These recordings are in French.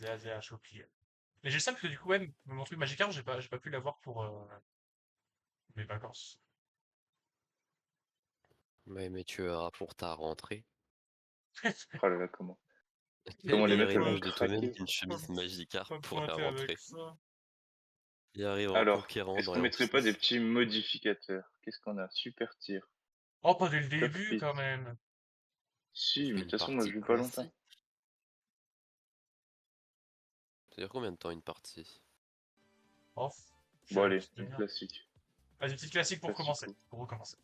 Vas-y, à choper. Mais j'ai le seum parce que du coup, ouais, mon truc Magikarp, j'ai pas pu l'avoir pour mes vacances. Ouais, mais tu verras pour ta rentrée. Oh là là, comment Les comment les meilleurs mecs elles vont images de toi-même craquer. avec une chemise Magikarp Pas me pour la pointer avec rentrée. ça. Il arrive en Alors, conquérant est-ce dans qu'on la mettrait pas des hantise. petits modificateurs? Qu'est-ce qu'on a? Super tir, Oh, pas dès le début, cockpit. quand même. On Si, fait mais de une toute façon, moi partie je joue pas longtemps. classique. Ça dure combien de temps une partie? Oh, je Bon dirais une allez, petite une demi-heure. classique. Vas-y, petite classique pour commencer, Classico. pour recommencer.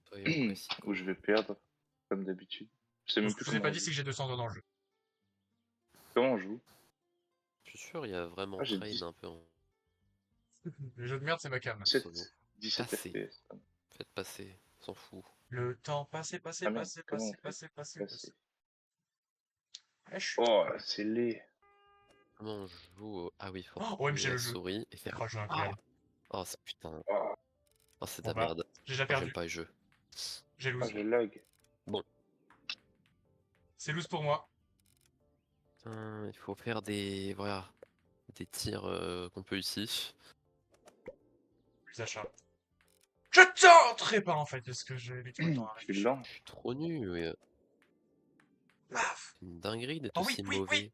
Soyons Où classico. je vais perdre, comme d'habitude. Je sais Bon, même ce que plus je vous ai comment pas on dit, c'est joue. que j'ai 200 ans dans le jeu. Comment on joue? Je suis sûr, il y a vraiment Ah, j'ai trade un peu en Les jeux de merde, c'est ma cam. solo. 17 Passez. FPS. Faites passer. On s'en fout. Le temps passé, passé, Ah merde, passé, comment on passé, fait? passé, passé, passé. Passer. Eh, je suis Oh, trop... c'est laid. Comment on joue Ah oui, faut Oh, appuyer OMG, la le jeu. souris et faire... Oh, jeu Ah incroyable. oh, c'est putain. Oh, Oh, c'est de Bon la bah, merde. j'ai déjà Oh, j'aime perdu. pas les jeux. J'ai ah, lose. je lag. Bon. C'est lose pour moi. Putain, il faut faire des... Voilà. Des tirs compulsifs. Plus achat. Je tenterai pas, en fait, parce que j'ai mis trop de temps à Je suis réfléchir. lent. Je suis trop nul, ouais. Paf. C'est une dinguerie d'être Oh oui, aussi oui, oui. mauvais.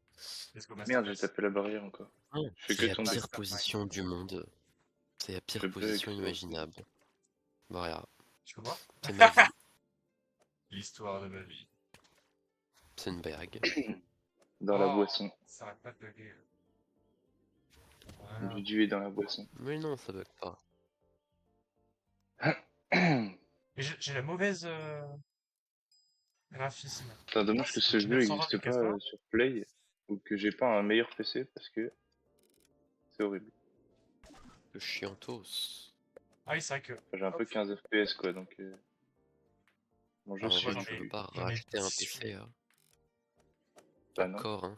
Let's go, Merde, j'ai masterclass. tapé la barrière encore. Non, Je fais c'est que la tomber. pire Mastermind. position du monde. C'est la pire Je bug, position frérot. imaginable. Voilà, Tu vois? c'est ma vie. L'histoire de ma vie. C'est une blague. Dans la Oh, boisson. ça arrête pas de bugger. Voilà. Du duet dans la boisson. Mais non, ça bug pas. Mais j'ai la mauvaise graphisme. C'est Putain, dommage que ce j'ai jeu 920 n'existe pas 1080. sur Play ou que j'ai pas un meilleur PC parce que c'est horrible. Le chiantos. Ah oui, c'est vrai que. J'ai un peu Hop. 15 FPS quoi donc mon jeu Ah, en Moi, vrai, j'en suit. tu veux ai, pas j'en ai racheter un 18. PC, hein. Bah non. Encore, hein.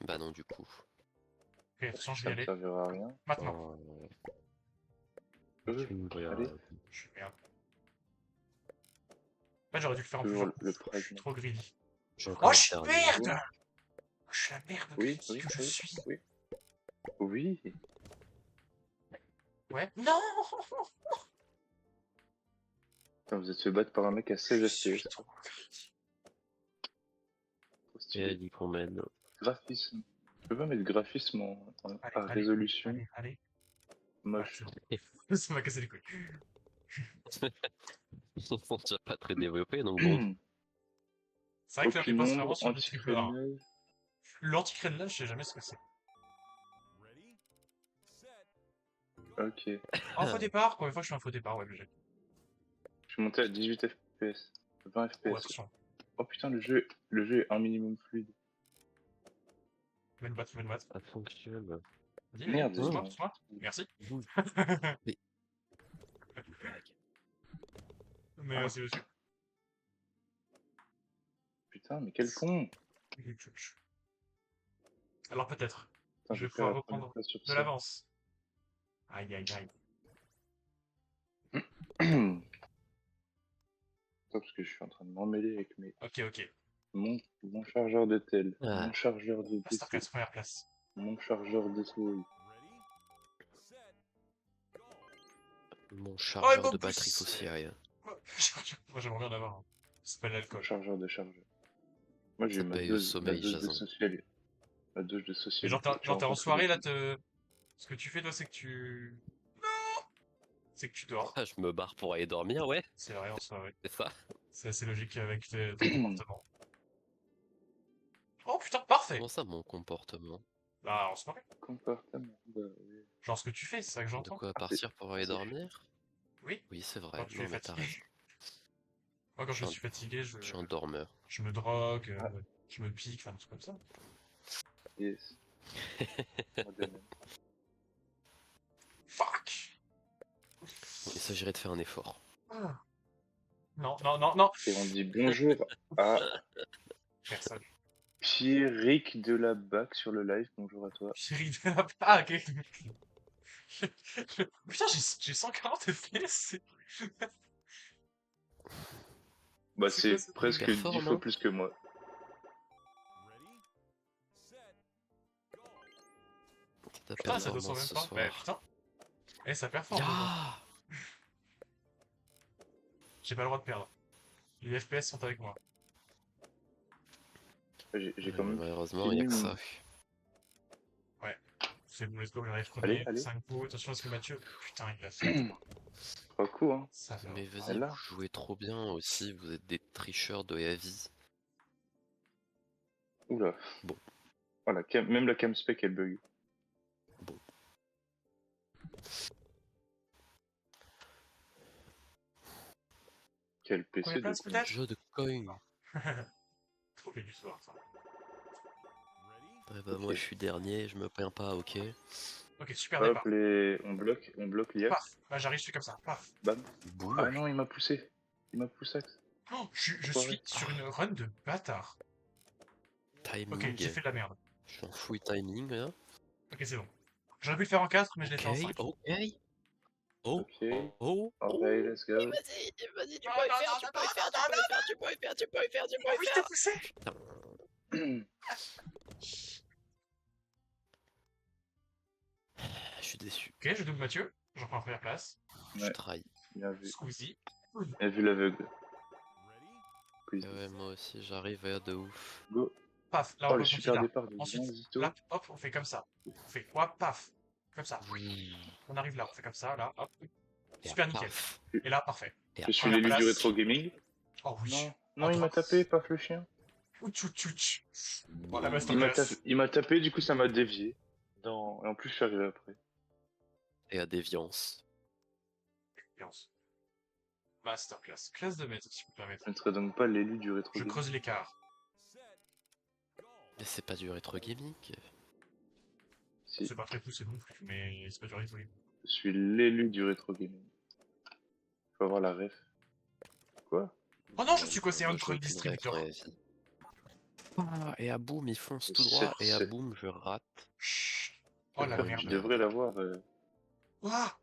Bah non, du coup. Ok, de toute façon, je vais Ça y me aller. servira à rien. Maintenant. Oh, Euh, tu me allez, regardes. Je suis merde. En fait, j'aurais dû le faire en plus toujours genre. le Je suis pragma. trop greedy. J'ai Oh, encore je le suis dernier. merde! Je suis la merde Oui, greedy oui, que je oui, suis. oui. Oui. Ouais. Non! Putain, vous êtes fait battre par un mec à Je 16 suis FPS. trop greedy. Trop Et elle stylé. dit qu'on mène. Graphisme. Je peux pas mettre graphisme Allez, à allez, résolution allez, allez. Ah, c'est moche. bon. Ça m'a cassé les couilles. Ils sont déjà pas très développés, donc bon. C'est vrai que là, on est Aucune pas vraiment ombre, sur du triple A. anti-crénage. L'anti-crénelage, je sais jamais ce que c'est. Ok. Un faux départ? Combien de fois je fais un faux départ? Ouais, obligé. Je suis monté à 18 FPS. 20 Oh, FPS. attention. Oh putain, le jeu est un minimum fluide. Mets le bat, mets le bat. Ça fonctionne. Vas-y, vas-y, Merde, pousse-moi, Oh, pousse-moi. Merci. bouge. Mais... Blague. Mais c'est dessus. putain, mais quel con! Alors peut-être, Putain, je je vais vais faire pouvoir la première reprendre place sur de ça. l'avance. Aïe, aïe, aïe. Attends, parce que je suis en train de m'emmêler avec Ok, ok. mon chargeur de tel, mon Ah, chargeur de PC, Masterclass, première place. mon chargeur de souris. mon Oh, et chargeur pas de batterie plus. fossile. Moi, j'aimerais bien en avoir un. Ça s'appelle Mon l'alcool. chargeur de chargeur. Moi j'ai Ça eu ma paye au dose, ma sommeil, dose de Jason. social. Ma dose de Mais genre, socialité. J'ai t'es en rencontré des soirée, là, filles. ce que tu fais, toi, c'est que tu... C'est que tu dors. Ah, je me barre pour aller dormir, ouais, C'est vrai, en soirée. c'est ça. C'est assez logique avec ton comportement. Oh, putain, parfait. Comment ça, mon comportement? Bah, en soirée. Comportement. Bah, oui. Genre, ce que tu fais, c'est ça que De j'entends. quoi Ah, c'est partir pour aller c'est- dormir? Oui, Oui, c'est quand vrai. tu es Non, mais t'as fatigué. raison. Moi, quand Je je suis un, suis fatigué, je suis un dormeur. je me drogue, Ah, je me pique, enfin, des trucs comme ça. yes. Moi de même. Fuck! Il s'agirait de faire un effort. Ah. Non, non, non, non! Et on dit bonjour à Personne. Pierrick de la BAC sur le live. Bonjour à toi. Chérie de la... Ah, ok. Putain, j'ai 140 FPS! Bah C'est quoi c'est ce truc? presque Hyper 10 fort, fois non? plus que moi. Ta Putain, ça performance descend même ce pas. Bah soir. putain. Eh, ça performe. Déjà. Ya J'ai pas le droit de perdre. Les FPS sont avec moi. J'ai quand même Malheureusement, il y a fini que mon... ça. Ouais. C'est bon, let's go, on arrive Allez, premier. allez. 5 pots. Attention à ce que Mathieu. Putain, il a fait. 3 coups, hein. Ça va. Mais vas-y, Elle là. vous jouez trop bien aussi, vous êtes des tricheurs de heavy. Oula. Bon. Voilà, même la cam spec elle bug. Bon. Quel Combien de PC de places con. peut-être? Jeu de coin. Trop fait du soir, ça. Ouais, bah Ok. moi je suis dernier, je me plains pas, ok. Ok, super Hop, départ. on bloque l'IA. Paf. Bah, j'arrive, je fais comme ça. Paf. Bam. Boum. Ah non, il m'a poussé. Il m'a poussé. Oh, je Enfoiré. suis sur une run de bâtard. Ok, Timing. j'ai fait de la merde. Je suis en full timing là. Ok, c'est bon. J'aurais pu le faire en 4, mais je l'ai Ok, fait en 5. ok. Oh, Ok. oh, Alright, let's go. vas-y, tu Non, peux y non, faire, non, tu non, peux y non, faire, tu non, peux y faire, tu peux y faire, tu peux y faire, tu peux Ah y oui, je t'ai faire. poussé. Putain, je suis déçu. Ok, je double Mathieu. J'en prends en première place. Je Ouais. trahis. Bien vu. Squeezie. Bien vu l'aveugle. Please. Et ouais, moi aussi j'arrive à de ouf. Go. Paf, là Oh, on le rebondit super là. départ de Ensuite, Zito. là, hop, on fait comme ça. On fait quoi? Paf. Comme ça. On arrive là, on fait comme ça, là, hop. Et Super nickel. paf. Et là, parfait. Et Je suis Première l'élu du place. rétro gaming. Oh oui. Non, En non, il m'a trois. tapé, paf le chien. Ouch, ouch, ouch. Oh, la Il masterclass. m'a tapé, du coup ça m'a dévié. Et en plus je suis arrivé après. et à déviance. Ambiance. Masterclass. Classe de maître, si vous me permettez. Je ne serais donc pas l'élu du rétro Je gaming. creuse l'écart. Mais c'est pas du rétro gaming. Si, C'est pas très poussé non plus, mais c'est pas du rétro. je suis l'élu du rétro gaming. Faut avoir la ref. Quoi? Oh non, je suis coincé Moi, je entre joue le avec une vraie distributeur. vraie vie. Ah, et à boum, il fonce tout C'est- droit, et à c'est- boum, je rate. Chut. Je Oh la vois Tu une merde. devrais merde. l'avoir. Ah.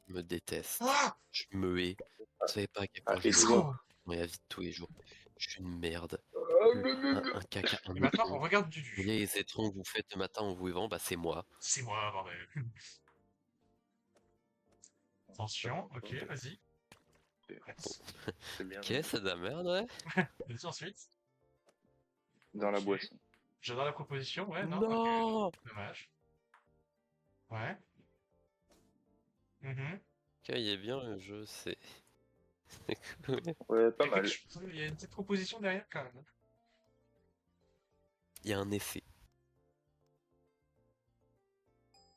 Je me déteste. Ah. Je me hais. Vous savez pas à quel Ah, point je Let's me hais. go. Dans la vie de tous les jours. Je suis une merde. Un caca, un Et maintenant, on mouton. regarde Vous Dudu. voyez les étrons que vous faites le matin en vous levant, bah c'est moi. C'est moi, bordel. Attention, ok, vas-y. C'est bien. Ok, c'est de la merde, ouais. Vas-y, ensuite. Dans la Ok. boisson. J'adore la proposition, ouais, non, Non. ok. Dommage. Ouais. Mhm. Ok, il est bien le jeu, c'est... c'est cool. Ouais, pas Il y a mal. quelque chose- il y a une petite proposition derrière quand même. Il y a un effet.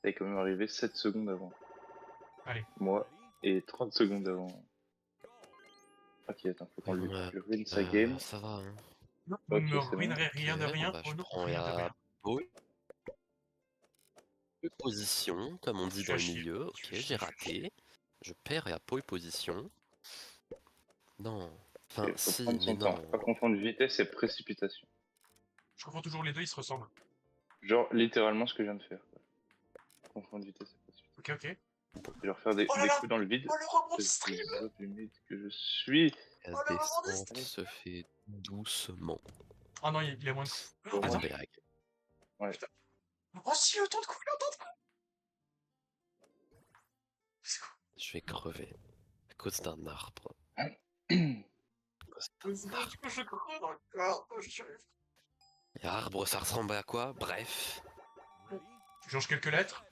T'es quand même arrivé 7 secondes avant. Allez. Moi. Et 30 secondes avant. Ok, attends, faut qu'on Oui, lui bon, ruine sa game. ça va, hein. Vous Ok, ne me c'est bon. ruinerez rien de Ok, rien, bon, bah, oh je non, prends rien de la rien. pole position, comme on dit Tu dans vas le chier, milieu. tu Ok, vas chier, j'ai tu vas chier. raté. Je perds et à pole position. Non. Enfin, Il faut si, prendre mais son temps. non. Pas confondre vitesse et précipitation. Je comprends toujours les deux, ils se ressemblent. Genre, littéralement ce que je viens de faire. Confondre vitesse et précipitation. Ok, ok. Je vais leur faire des Oh là là. coups dans le vide. Oh le rebond de Espèce stream. de zop humide que je suis. La Oh le rebond de descente stream. se fait doucement. Oh non, il a moins de coups. Bon, Attends. Berg. Oh si, autant de coups, autant de coups. C'est quoi? Je vais crever. À cause d'un arbre. À cause C'est d'un arbre. que je crois dans le corps. Je suis... Et arbre, ça ressemble à quoi? Bref. Tu changes quelques lettres.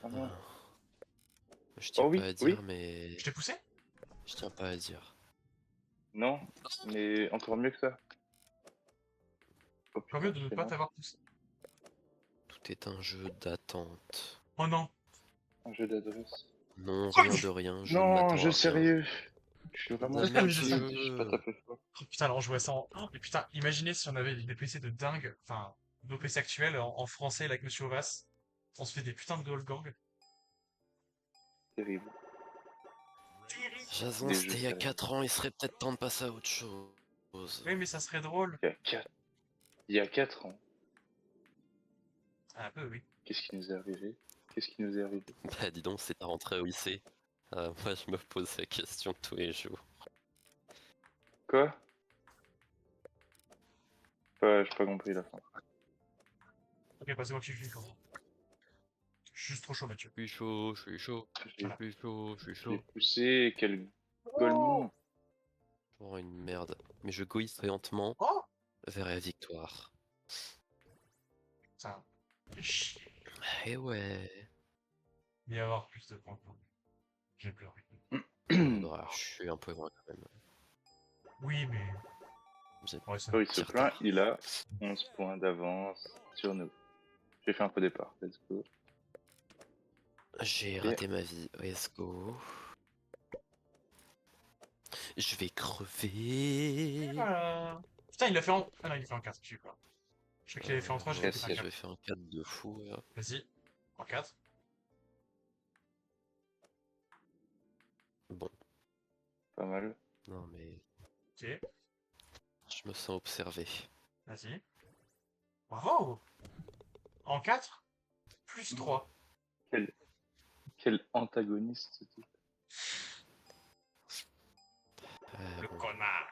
Ah non. Je tiens Oh oui, pas à oui. dire, mais... Je t'ai poussé? Je tiens pas à dire. Non, mais encore mieux que ça. Oh, Tant putain, mieux de ne c'est pas bon. t'avoir poussé. Tout est un jeu d'attente. Oh non. Un jeu d'adresse. Non, Oh, rien mais- de rien, je ne Non, m'attends à jeu rien. sérieux. Je suis vraiment Ah, merde, gentil, je- je suis pas tapé fort. Oh, putain, alors on jouait ça en... Oh, mais putain, imaginez si on avait des PC de dingue, enfin, nos PC actuels en français, là, avec Monsieur Ovas. On se fait des putains de golf gang. Terrible. Terrible. Jason, Des c'était jeux il y a sérieux. 4 ans, il serait peut-être temps de passer à autre chose. Oui, mais ça serait drôle. Il y a 4 ans. Un peu, oui. Qu'est-ce qui nous est arrivé? Qu'est-ce qui nous est arrivé? Bah dis donc, c'est ta rentrée au lycée. Moi je me pose la question tous les jours. Quoi? J'ai pas compris la fin. Ok, passez-moi que je suis chaud. Je suis juste trop chaud, Mathieu. Je suis chaud, je suis chaud, J'ai je suis chaud, je suis je l'ai chaud. poussé, quel golemon. Oh, une merde. Mais je goïs lentement Oh vers la victoire. ça fait chier. Eh ouais. Il va y avoir plus de points. J'ai pleuré. Ouais, bah, je suis un peu loin quand même. Oui, mais... J'ai Ouais, ça... Oh, il se petit plaint, retard. il a 11 points d'avance sur nous. J'ai fait un peu départ, let's go. J'ai Ok. raté ma vie. Let's go. Je vais crever. Putain, il l'a fait en... Ah non, il l'a fait en 4, je sais pas. Je crois qu'il avait fait en 3, j'ai Moi fait que en aussi, je 4. vais 4. faire un 4 de fou. Là. Vas-y, en 4. Bon, Pas mal. non mais Ok, je me sens observé. vas-y. Bravo. En 4, plus 3. Quel, quel antagoniste ce type. Le Bon. connard.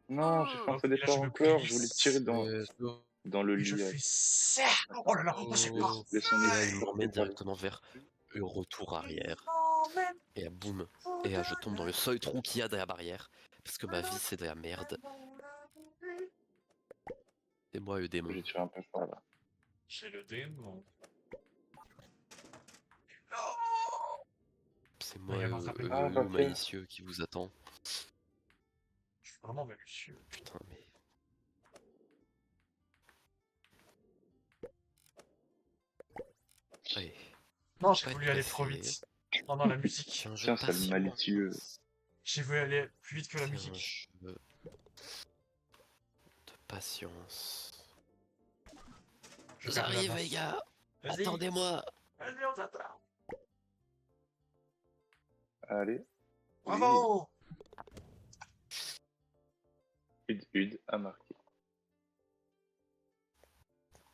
Non, j'ai fait un Oh, peu et là, départ je me encore, je voulais tirer glisse. Let's go. dans le Et je lit. fais ça. Oh là là, oh, c'est Oh. Laisse-moi Et là, il laisser m'emmène parler. directement vers le retour arrière. emmène Et là, boum. Et là, je tombe dans le seul trou qu'il y a de la barrière. Parce que ma vie, c'est de la merde. C'est moi le démon. J'ai tiré un peu fort là. J'ai le démon. C'est Il va moi y avoir rattrapé. Ah, le pas fait. malicieux qui vous attend. Je suis vraiment malicieux. Putain, mais... Allez, Non, j'ai pas voulu être aller trop pressé. vite. Pendant la C'est musique. un jeu Tiens, de sale malicieux. patience. J'ai voulu aller plus vite que la C'est un musique. jeu de patience. Je perds de J'arrive l'avance. les gars. Vas-y. Attendez-moi. Vas-y, on t'attend. Allez. Oui. Bravo. Ud a marqué.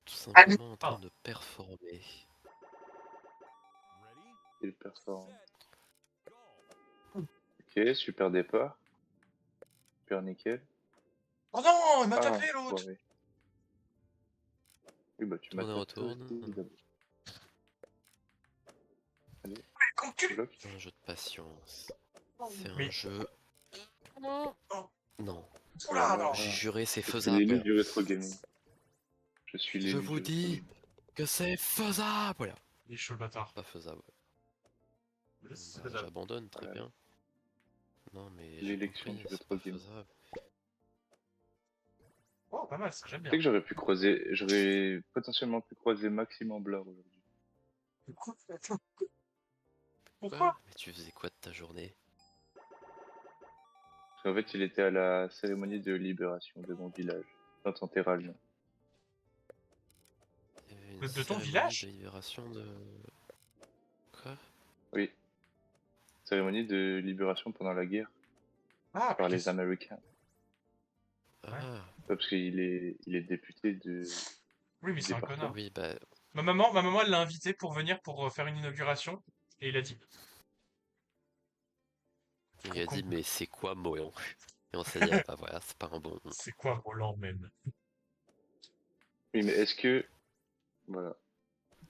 Tout simplement en train Pardon. de performer. Il performe. Ok, super départ. Super nickel. Oh non, il m'a Ah, tapé l'autre. ouais. Oui, bah tu m'as Tourne et tapé aussi. retourne. d'abord. Allez, Mais con cul. bloc. C'est un jeu de patience. C'est Mais un jeu... oh, Non. oula, non. J'ai juré, c'est Je suis l'élu faisable. du rétro gaming. Je suis Je l'élu vous du rétro dis gaming. que c'est faisable. Voilà. Il est chaud le bâtard. Pas faisable. Mais c'est Bah, faisable. j'abandonne, très Voilà. bien. Non mais j'ai L'élection compris, du c'est rétro pas gaming. faisable. Oh, pas mal, ça, j'aime Tu sais bien. que j'aurais potentiellement pu croiser Maxime en Blur aujourd'hui. Pourquoi? Mais tu faisais quoi de ta journée? Parce qu'en fait, il était à la cérémonie de libération de mon village, dans ton terrain. Il y avait une De ton cérémonie village? de libération de... Quoi? Oui, cérémonie de libération pendant la guerre Ah, par putain. les Américains. Ah, Parce qu'il est député Oui, mais du c'est un département. connard. oui, bah... Ma maman, elle l'a invité pour venir pour faire une inauguration. Et il a dit. Il Trop a con. dit, mais c'est quoi Moyan? Et on s'est dit, ah bah voilà, c'est pas un bon... C'est quoi Roland, même? Oui, mais est-ce que... Voilà,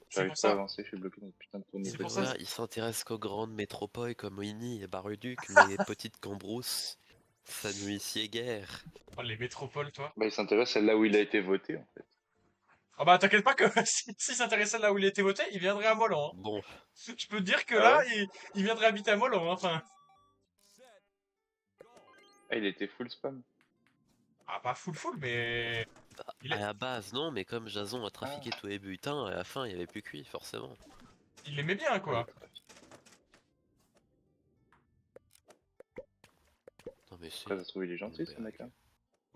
C'est j'arrive pour pas à ça. avancer, je suis bloqué dans ce putain de C'est tourniquet. pour ça. Voilà, il s'intéresse qu'aux grandes métropoles comme Winnie et Bar-le-Duc, mais les petites cambrousses, ça nous y sied guère. Oh, les métropoles, toi. Bah, il s'intéresse à là où il a été voté, en fait. Ah bah, t'inquiète pas que s'il s'intéressait là où il était voté, il viendrait à Molan. Bon, Hein. Je peux te dire que Ah là, ouais? il viendrait habiter à Molan. Hein. Enfin, Ah, il était full spam. ah, pas full, mais il, à est- la base, non, mais comme Jason a Ah, trafiqué tous les bulletins, à la fin, il y avait plus que lui, forcément. il aimait bien, ah, le quoi. trafic. Non mais c'est Après, ça se trouve, il est gentil, une ce blague. mec-là.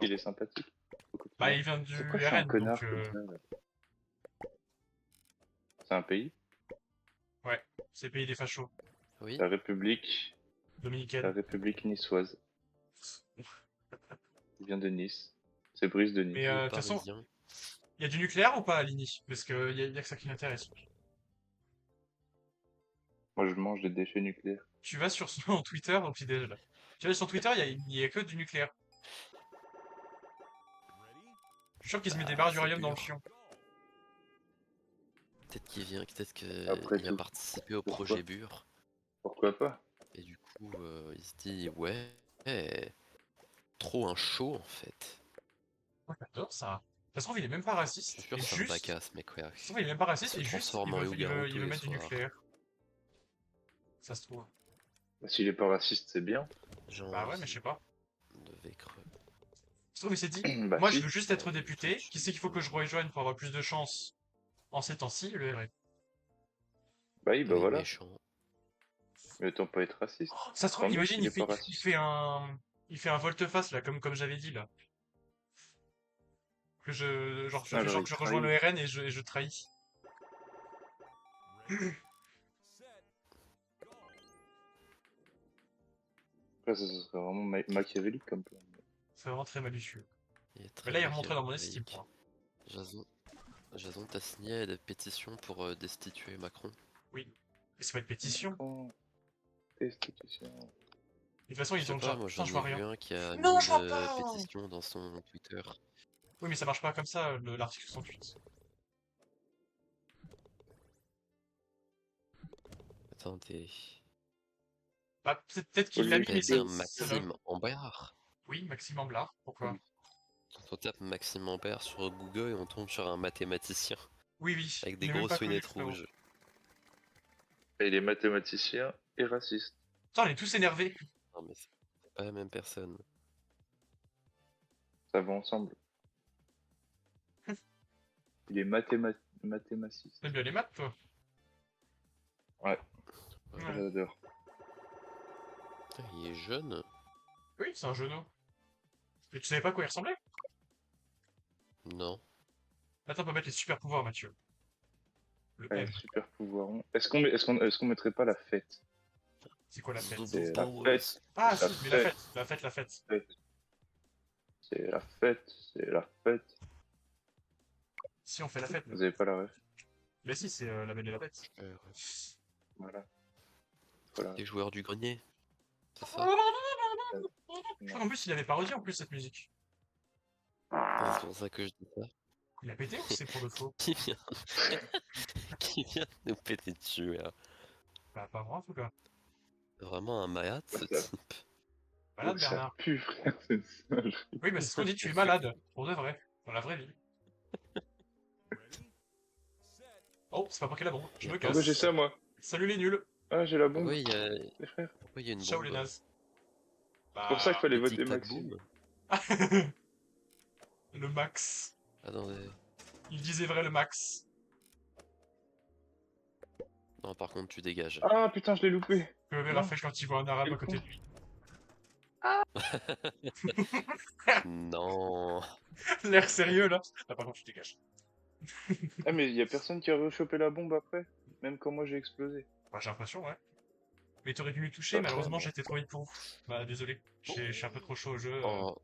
Il est sympathique. Faut Bah, continuer. il vient du Pourquoi je suis un RN, donc connard comme ça, là? C'est un pays? ouais, c'est le pays des fachos. Oui, La République... La Dominicaine. République niçoise. Il vient de Nice. C'est Brice de Mais Nice. le de toute façon, Parisien. il y a du nucléaire ou pas à Ligny? Parce que y a que ça qui m'intéresse. Moi, je mange des déchets nucléaires. Tu vas sur son Twitter au petit déj là. Tu vas sur Twitter, il y a que du nucléaire. Je suis sûr qu'il se met des Bah, barres c'est d'uranium dans le dur. fion. Peut-être qu'il vient, peut-être Après qu'il a tout, participé au pourquoi? projet Bure. Pourquoi pas? Et du coup, il se dit, ouais, trop un show en fait. Ouais, j'adore ça. Ça se trouve, il est même pas Je suis raciste. sûr Et que c'est un juste. bacasse, mec, ouais. Ça se trouve, il est même pas Il raciste se et juste, transforme en loup-garou il tous veut les mettre du soirs. nucléaire. Ça se trouve. Bah, s'il est pas raciste, c'est bien. J'ai Bah ouais, mais je envie sais pas. de Vécreux. Ça se trouve, il s'est dit, Bah moi, je si. veux juste être député. Qui c'est qu'il faut que je rejoigne pour avoir plus de chance en ces temps-ci? Le RN. Bah oui, bah Les voilà. méchants. Mais autant pas être raciste. Ça se trouve, Tant mieux imagine, s'il est pas raciste. il fait un volte-face là, comme j'avais dit là. Alors Genre il que je rejoins trahit. le RN et je trahis. Après, ça serait vraiment machiavélique comme plan. C'est vraiment très malicieux. Il est Mais très là, il est remonté dans mon estime, machiavélique. quoi. Jason, Jason, t'as signé la pétition pour destituer Macron. Oui. Mais c'est pas une pétition. Macron, destitution. De toute façon, Je ils sais ont pas, déjà. moi Putain, j'en je ai vois vu rien. un qui a mis Non, je une vois pas! pétition dans son Twitter. Oui, mais ça marche pas comme ça, l'article 68. Attendez. Bah, peut-être Faut qu'il l'a lui mis, T'allais mais dire ça l'a. Maxime Amber. Oui, Maxime Amblard. Pourquoi? Quand on tape Maxime Amber sur Google et on tombe sur un mathématicien Oui, oui. avec Je des l'ai même pas grosses connu, lunettes frérot. rouges. Et il est mathématicien et raciste. Putain, on est tous énervés. Non mais c'est pas la même personne. Ça va ensemble. Il est mathématicien. T'aimes bien les maths, toi? Ouais, Ouais. j'adore. Putain, il est jeune. Oui, c'est un genou. Et tu savais pas à quoi il ressemblait? Non. Attends, on peut mettre les super pouvoirs, Mathieu. Le Allez, M. super pouvoir. Est-ce qu'on mettrait pas la fête? C'est quoi la fête? C'est la Powers. fête. Ah, La si, mais la fête. fête. La fête, la fête. C'est la fête. C'est la fête. Si, on fait la fête, nous. Vous avez pas la ref? Mais si, c'est la belle et la bête. Voilà. Voilà. Les joueurs du grenier. C'est ça. Je crois qu'en plus, il avait parodié en plus cette musique. C'est pour ça que je dis ça. Il a pété ou c'est pour de faux? Qui vient Qui vient de nous péter dessus là. Bah, pas moi en tout cas. Vraiment un malade ce Ça- type. Malade, Ça Bernard. pue, frère, c'est ça. Oui, mais c'est ce qu'on dit, tu es malade. Pour de vrai. Dans la vraie vie. Oh, c'est pas moi qui ai la bombe. Je me Pourquoi j'ai casse. ça, moi? Salut les nuls. Ah, j'ai la bombe, Pourquoi il y a, les frères. pourquoi il y a une Ciao bombe? les nazes. C'est pour ça qu'il Bah. fallait Le voter tic-tac Maxime. boom. Le max. Attendez. Il disait vrai le max. Non, par contre, tu dégages. Ah, putain, je l'ai loupé. Que le Non. Raphaël quand il voit un arabe Quel à côté con. de lui. Non. L'air sérieux là. Ah, par contre, tu dégages. Ah, mais il y a personne qui a rechopé la bombe après? Même quand moi j'ai explosé. Bah, j'ai l'impression, ouais. Mais t'aurais dû me toucher, Pas malheureusement vraiment. j'étais trop vite pour vous. Bah, désolé. Je suis un peu trop chaud au jeu. Oh,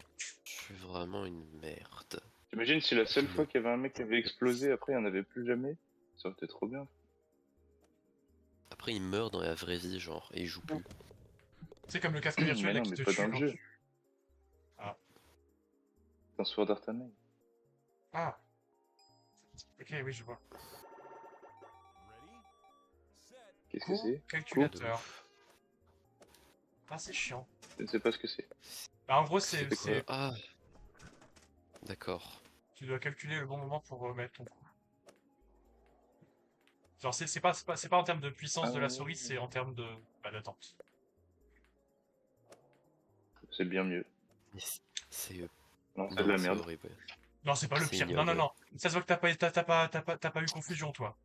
je suis vraiment une merde. T'imagines si la seule fois qu'il y avait un mec qui avait explosé, après il n'y en avait plus jamais? Ça aurait été trop bien. Après, il meurt dans la vraie vie, genre, et il joue plus. C'est comme le casque virtuel Mais là non, qui mais te pas tue dans le quand jeu. tu... Ah. Dans Sword Art Online. Ah. Ok, oui, je vois. Qu'est-ce que c'est? Calculateur. Ah, c'est chiant. Je ne sais pas ce que c'est. Bah, en gros, C'est quoi? Ah. D'accord. tu dois calculer le bon moment pour mettre ton coup. Genre, c'est pas en termes de puissance de la souris, c'est en termes de d'attente. C'est bien mieux. Mais c'est Non, c'est de non, la c'est merde. horrible. Non, c'est pas le C'est pire. Non, non, ignoble. non. Ça se voit que t'as pas eu confusion, toi.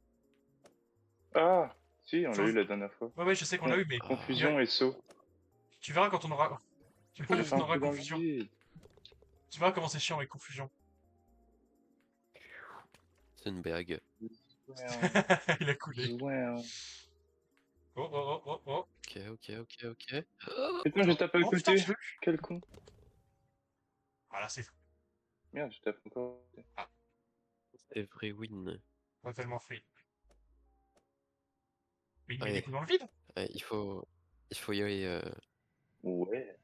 Ah! Si, on l'a Chose- eu la dernière fois. Ouais, ouais, je sais qu'on l'a eu, mais Ah. Confusion et saut. tu verras quand on aura... Tu verras J'ai quand fait on un aura coup dans le confusion. vide. Tu verras comment c'est chiant avec confusion. C'est une blague. Il a coulé. Ouais. Oh, oh, oh, oh, oh. Ok. Putain, j'ai tapé à Oh putain, côté. tu veux... Quel con. Voilà, c'est Merde, je tape encore. Every win. pas tellement fait. Mais il met Ouais. des coups dans le vide. Ouais, il faut y aller. Ouais.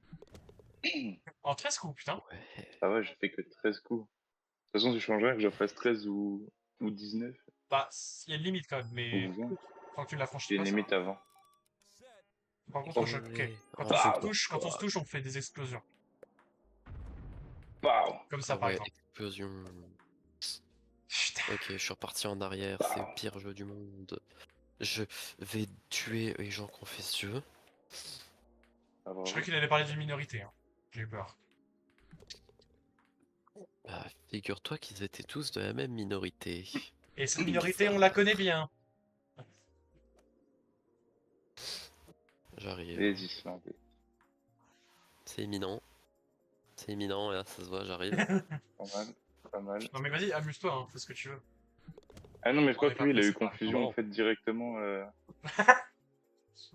En 13 coups, putain. Ouais. Ah ouais, j'ai fait que 13 coups. toute façon, tu changerais que je fasse 13 ou 19 Bah, il y a une limite quand même, ou mais 20. tant que tu ne la franchis Il y a pas, une ça va. limite avant. Par contre, Oh, ok. Ouais. Quand Oh, on se bam, touche, quand on se touche, on fait des explosions. bam. Comme ah ça, par ouais, exemple. explosion. Putain. Ok, je suis reparti en arrière, c'est le pire jeu du monde. Je vais tuer les gens qui ont fait ce jeu. Ah, Je bravo. croyais qu'il allait parler d'une minorité, hein. J'ai eu peur. Bah, figure-toi qu'ils étaient tous de la même minorité. Et cette minorité, on la connaît bien. J'arrive. Les Islandais. C'est imminent. C'est imminent, là, ça se voit, j'arrive. Pas mal, pas mal. Non mais vas-y, amuse-toi, hein. Fais ce que tu veux. Ah non, mais je On crois n'est que pas lui, il a eu pressé par le confusion, temps. en fait, directement.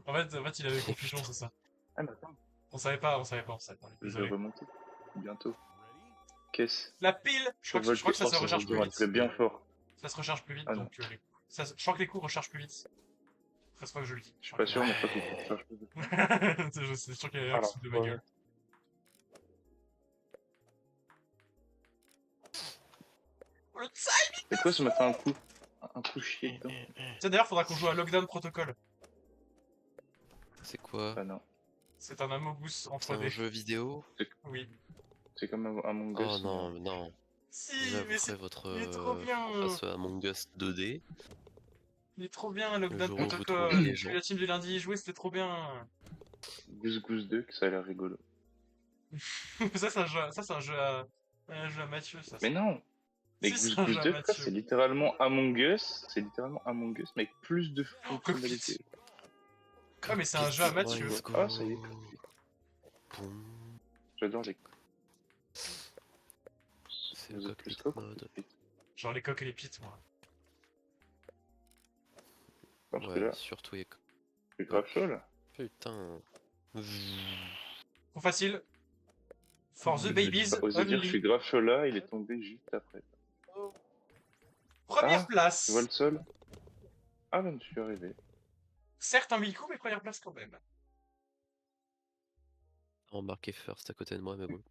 En fait, il avait confusion, Putain. c'est ça. Ah, mais attends, On savait pas. je vais Désolé. remonter. Bientôt. Qu'est-ce? La pile! Je crois que ça Oh, se ça recharge plus redure, vite. c'est bien fort. Ça se recharge plus vite, Ah non, donc je crois que les coups rechargent plus vite. Presque pas que je le dis. je suis pas sûr, mais je crois qu'il faut faire plus de temps. C'est sûr qu'il y a un Ah qui là, se fout de ma gueule. Oh, le tsai! Et toi, ça m'a fait un coup chier dedans. Tiens, d'ailleurs, faudra qu'on joue à Lockdown Protocol. C'est quoi? Ah non, C'est un Amogus en C'est un 3D. jeu vidéo? Oui. c'est comme Among Oh Us. non, non. Si, Déjà, vous mais ferez votre il est trop bien. face à Among Us 2D. Il est trop bien, Le Lockdown jour où vous Protocol. trouverez les J'ai gens. vu la team de lundi y jouer, c'était trop bien. Goose Goose 2, que ça a l'air rigolo. Ça, c'est un jeu à Mathieu, ça. Mais non! Mais Si, c'est Goose un Goose jeu à 2, frère, Mathieu. c'est littéralement Among Us. C'est littéralement Among Us, mais avec plus de fonctionnalités. Ouais, mais c'est un jeu à Cockpit, Mathieu. let's go. Ah, ça y est. Boum. J'adore les. C'est le Vous êtes plus cockpit coq ou mode. cockpit? Genre les coques et les pites, moi. Parce que Ouais, là, surtout les... c'est grave chaud là. Putain. Trop facile. For the J'ai babies pas osé dire, je suis only. grave chaud là, il est tombé juste après. Première Ah, tu vois place. le sol? Ah, ben, je suis arrivé. Certes un 8 coups, mais première place quand même. Embarqué first à côté de moi, mais bon.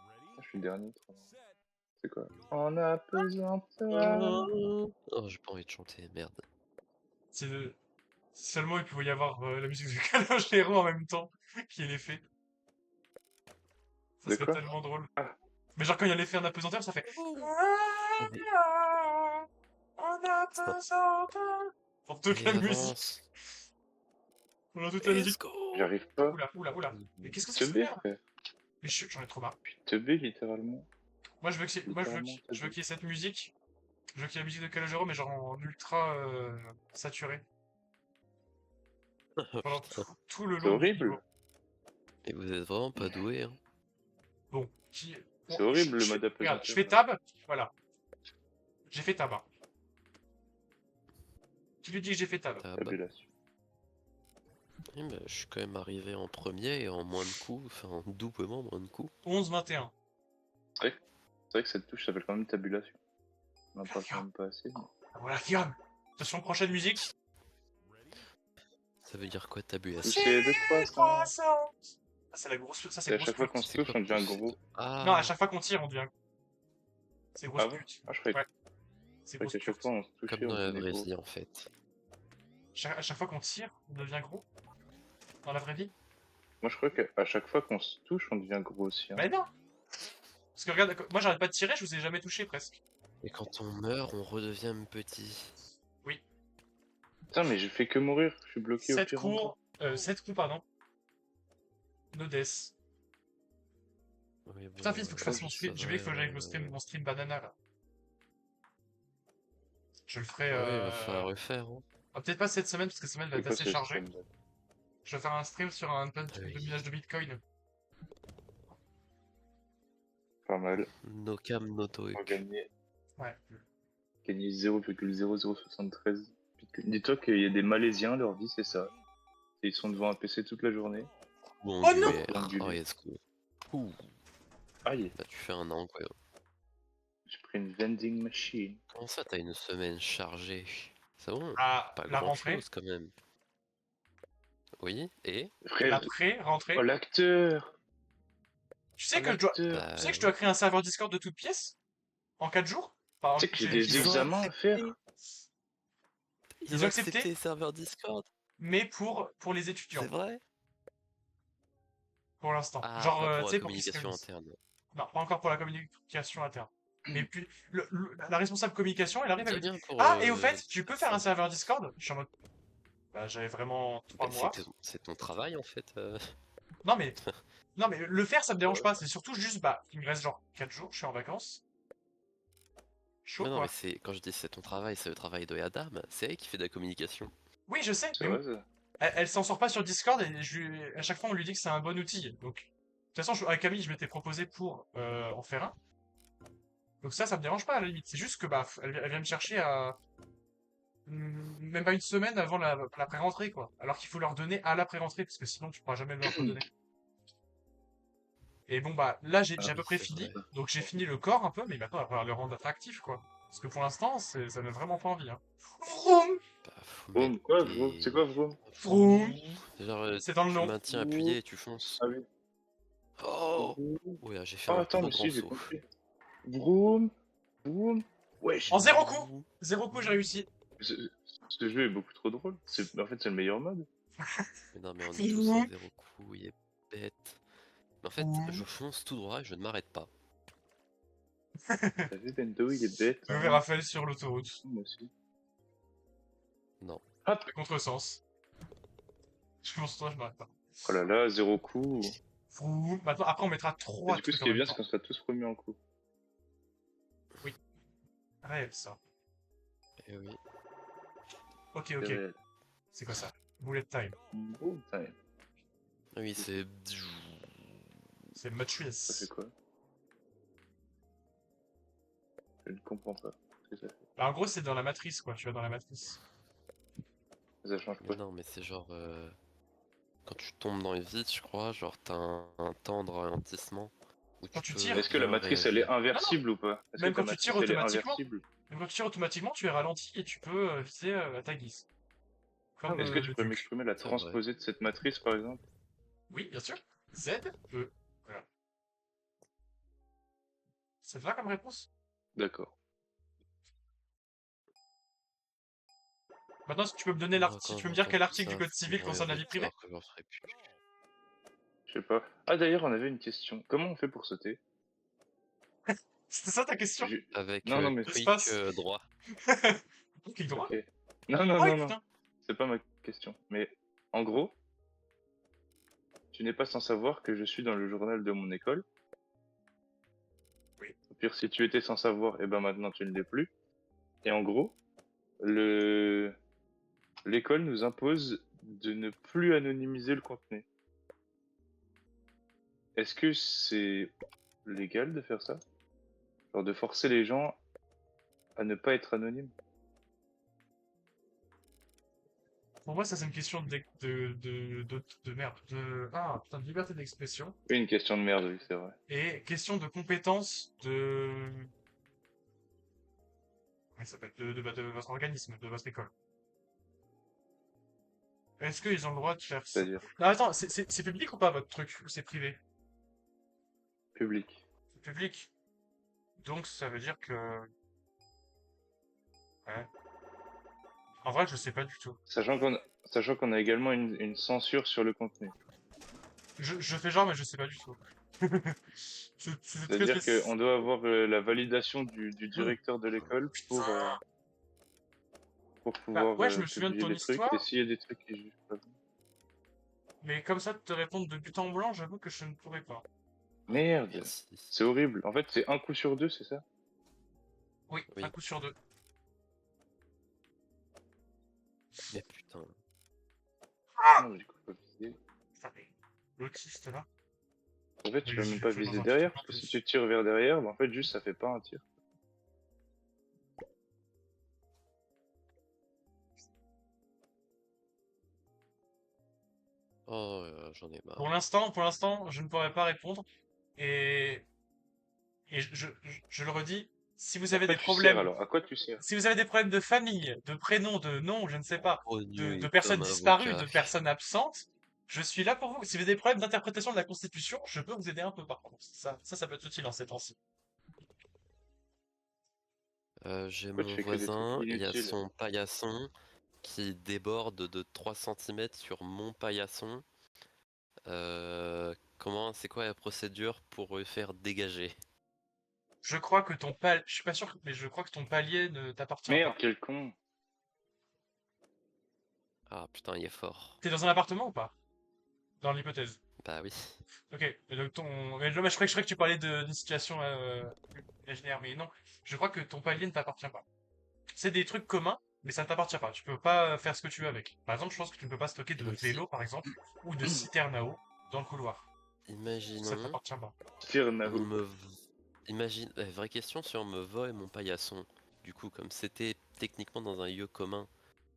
Ah, je suis dernier. C'est quoi? En apesanteur. Oh, j'ai pas envie de chanter, merde. C'est si seulement il pouvait y avoir la musique de Calogero en même temps qui est l'effet. Ça De serait quoi? tellement drôle. Ah. Mais genre quand il y a l'effet en apesanteur, ça fait... En apesanteur. Pour toute la Allez, musique. avance. Pendant toute la Let's musique. go. J'arrive pas. Oula. Mais qu'est-ce que c'est que ce Teubé, merde? frère. Mais j'en ai trop marre. Je suis teubé, littéralement. Moi je veux Littéralement je veux teubé. qu'il y ait cette musique. Je veux qu'il y ait la musique de Calogero, mais genre en ultra saturé. Pendant tout le C'est long du horrible. niveau. Et vous êtes vraiment pas doué, hein. Bon, C'est horrible le mode regarde, je apesanteur. fais tab, voilà. J'ai fait tab. Hein. Qui lui dit que j'ai fait tab? Tabulation. Eh ben, je suis quand même arrivé en premier et en moins de coups, enfin en doublement moins de coups. 11-21. C'est vrai que cette touche s'appelle quand même tabulation. On en parle Bien. quand même pas assez. mais- Ah, voilà, Guillaume. Attention, prochaine musique. Ça veut dire quoi tabulation? Toucher de croissance. Ah, c'est la grosse, ça c'est Et à grosse chaque fois pute. qu'on se C'est touche, quoi on devient plus- gros. Ah, Non, à chaque fois qu'on tire, on devient. C'est grosse Ah bon? pute. Ah, je croyais Ouais. C'est grosse qu'à chaque pute. fois on se touchait, comme dans on la devenait vraie gros. vie en fait. À chaque fois qu'on tire, on devient gros. Dans la vraie vie. Moi je crois qu'à chaque fois qu'on se touche, on devient gros aussi. Hein. Mais non. Parce que regarde, moi j'arrête pas de tirer, je vous ai jamais touché presque. Et quand on meurt, on redevient petit. Putain, mais j'ai fait que mourir, je suis bloqué au 7 pire endroit. coups. 7 coups, pardon. No death. Oui, Putain, bon, fils, faut que je fasse je mon stream. J'ai oublié qu'il faut que j'aille mon stream banana là. Je le ferai. Oui, il va falloir le faire. Hein. Ah, peut-être pas cette semaine parce que cette semaine va C'est être quoi assez ce chargée. système, là? Je vais faire un stream sur un truc Oui. de minage de bitcoin. Pas mal. No cam, no talk. On va gagner Ouais. 0,0073 bitcoin. Dis-toi qu'il y a des Malaisiens, leur vie c'est ça. Et ils sont devant un PC toute la journée. Ou Oh non! angulaire. Oh, let's go. Ouh, Aïe, là tu fais un an quoi. j'ai pris une vending machine. Comment ça, t'as une semaine chargée? C'est bon, Ah, pas la grand rentrée. chose quand même. Oui, et Frère, L'après, rentrée. oh l'acteur! Tu sais que je dois, Bah, tu sais que je dois créer un serveur Discord de toutes pièces en 4 jours? Enfin, Tu sais que j'ai j'ai- des ils ont examens à faire. accepté. Ils Ils ont ont accepté, accepté les serveurs Discord. mais pour les C'est étudiants, vrai? pour l'instant. Ah, Genre, pas tu pour la sais, pour qu'ils se communication réunissent. interne. Non, pas encore pour la communication interne. Mais puis, la responsable communication, elle arrive, elle Très me dit, bien pour ah, et au fait, tu peux faire faire un ça. serveur Discord? Je suis en mode, bah, j'avais vraiment Bah, 3 mois. c'est ton travail en fait. Non, mais, non, mais le faire, ça me dérange Ouais. pas. C'est surtout juste, bah, il me reste genre 4 jours, je suis en vacances. Chaud, Mais non, mais quoi. c'est quand je dis c'est ton travail, c'est le travail de Adam. C'est elle qui fait de la communication. Oui, je sais, C'est mais vrai, ça. elle s'en sort pas sur Discord et à chaque fois, on lui dit que c'est un bon outil. Donc, de toute façon, avec Camille, je m'étais proposé pour en faire un. Donc ça me dérange pas à la limite. C'est juste que, bah, elle vient me chercher à même pas une semaine avant la pré-rentrée, quoi. Alors qu'il faut leur donner à la pré-rentrée, parce que sinon, tu pourras jamais leur redonner. Et bon, bah, là, Ah j'ai à Oui, peu près c'est fini. vrai. Donc, j'ai fini le corps un peu, mais maintenant, il va falloir le rendre attractif, quoi. Parce que pour l'instant, ça donne vraiment pas envie, hein. Vroom, Bah, faut mettre Vroom, quoi, Vroom? C'est des. quoi, Vroom? vroom. Genre, C'est dans le tu nom. maintiens appuyé et tu fonces. Ah oui. Oh! Vroom. Ouais, j'ai fait Ah, un attends, trop mais grand si, j'ai saut. compris. Vroom. Vroom. Wesh. En 0 coup! 0 coup, j'ai réussi. Ce, ce jeu est beaucoup trop drôle. En fait, c'est le meilleur mode. Mais non, mais on est tous en Vroom, 0 coup, il est bête. Mais en fait, je vroom. fonce tout droit et je ne m'arrête pas. T'as vu, Bento, il est bête. Je vais Hein. Raphaël sur l'autoroute. Moi aussi. Non. Hop. À contresens. Je pense que toi, je m'arrête pas. Oh là là, 0 coup. Vroom. Maintenant, après, on mettra Et 3 du coup, ce trucs qui en est même bien, c'est temps. qu'on sera tous premiers en coup. Oui. Réel, ça. Eh oui. Ok, C'est ok. réel. C'est quoi ça? Bullet time. Oh, putain, Ah oui, c'est. C'est ça fait Matrice. quoi? Je ne comprends pas ce que ça fait. Bah, en gros, c'est dans la matrice, quoi. Tu vas dans la matrice. Ça change Mais quoi? non, mais c'est genre. Quand tu tombes dans le vide, je crois, genre t'as un temps de ralentissement où Quand tu tu peux tires, Est-ce que la bien matrice, elle est réagir. non, non. inversible ou pas? Est-ce que Même ta quand tu tires matrice, elle est automatiquement, inversible? tu es ralenti et tu peux viser à ta guise. Non, Comme mais est-ce que tu le pourrais duc. m'exprimer la C'est vrai. transposée de cette matrice, par exemple? Oui, bien sûr. Z, E. Voilà. Ça te va comme réponse? D'accord. Maintenant, si tu peux me donner Moi, si quand tu peux me dire j'entends quel tout article du ça, code ça me civil concerne la vie réveille privée? alors que j'en ferai plus. Je sais pas. Ah, d'ailleurs, on avait une question. Comment on fait pour sauter? C'était ça ta question? Ju- Avec Non, non, mais... Espace. droit. Clic droit? Ok. Non, non, Ah oui, non, non. putain. C'est pas ma question. Mais, en gros, tu n'es pas sans savoir que je suis dans le journal de mon école. Oui. Au pire, si tu étais sans savoir, et ben maintenant tu ne l'es plus. Et en gros, le... l'école nous impose de ne plus anonymiser le contenu. Est-ce que c'est légal de faire ça? Genre de forcer les gens à ne pas être anonymes? Pour moi, ça, c'est une question de merde. Ah, putain, de liberté d'expression. Une question de merde, oui, c'est vrai. Et question de compétence de. Comment il s'appelle? De votre organisme, de votre école. Est-ce qu'ils ont le droit de faire ça? C'est-à-dire Non, attends, c'est public ou pas votre truc? Ou c'est privé? public. C'est public. Donc ça veut dire que. Ouais. En vrai, je sais pas du tout. Sachant qu'on a également une censure sur le contenu. Je fais genre, mais je sais pas du tout. C'est très C'est-à-dire spécifique. qu'on doit avoir la validation du directeur de l'école pour Bah pouvoir ouais, je me souviens de publier ton les trucs. Et histoire, s'il y a des trucs qui jugent pas bon. mais comme ça, de te répondre de but en blanc, j'avoue que je ne pourrais pas. Merde, Merci. c'est horrible. En fait, c'est un coup sur deux, c'est ça? Oui, Oui. un coup sur deux. Mais putain. Non, mais du coup, faut viser. Putain, mais l'autiste là. En fait, tu Mais vas même pas je vais dans viser un derrière, truc en parce que si plus. tu tires vers derrière, bah, en fait, juste ça fait pas un tir. Oh, j'en ai Pour marre. l'instant, je ne pourrais pas répondre. Et, et je le redis, si vous À avez quoi des tu sers problèmes, alors? À quoi tu sers? si vous avez des problèmes de famille, de prénom, de nom, je ne sais pas, de Oignon personnes comme disparues, avocat. de personnes absentes, Je suis là pour vous. Si vous avez des problèmes d'interprétation de la Constitution, je peux vous aider un peu par contre. Ça peut être utile en ces temps-ci. J'ai Pourquoi tu mon fais que des trucs voisin, il y a inutiles? son paillasson qui déborde de 3 centimètres sur mon paillasson. C'est quoi la procédure pour le faire dégager? Je crois que ton pal... Je suis pas sûr, mais je crois que ton palier ne t'appartient Merde, pas. quel con! Ah putain, il est fort. T'es dans un appartement ou pas? Dans l'hypothèse. Bah oui. Ok. Et donc mais non, mais je croyais que tu parlais d'une situation imaginaire, mais non. Je crois que ton palier ne t'appartient pas. C'est des trucs communs, mais ça ne t'appartient pas. Tu peux pas faire ce que tu veux avec. Par exemple, je pense que tu ne peux pas stocker C'est de comme si, vélo, par exemple, ou de citerne à eau dans le couloir. Ça imaginons, t'appartient pas. on Firnao. me... Imagine, vraie question, si on me vole mon paillasson, du coup, comme c'était techniquement dans un lieu commun,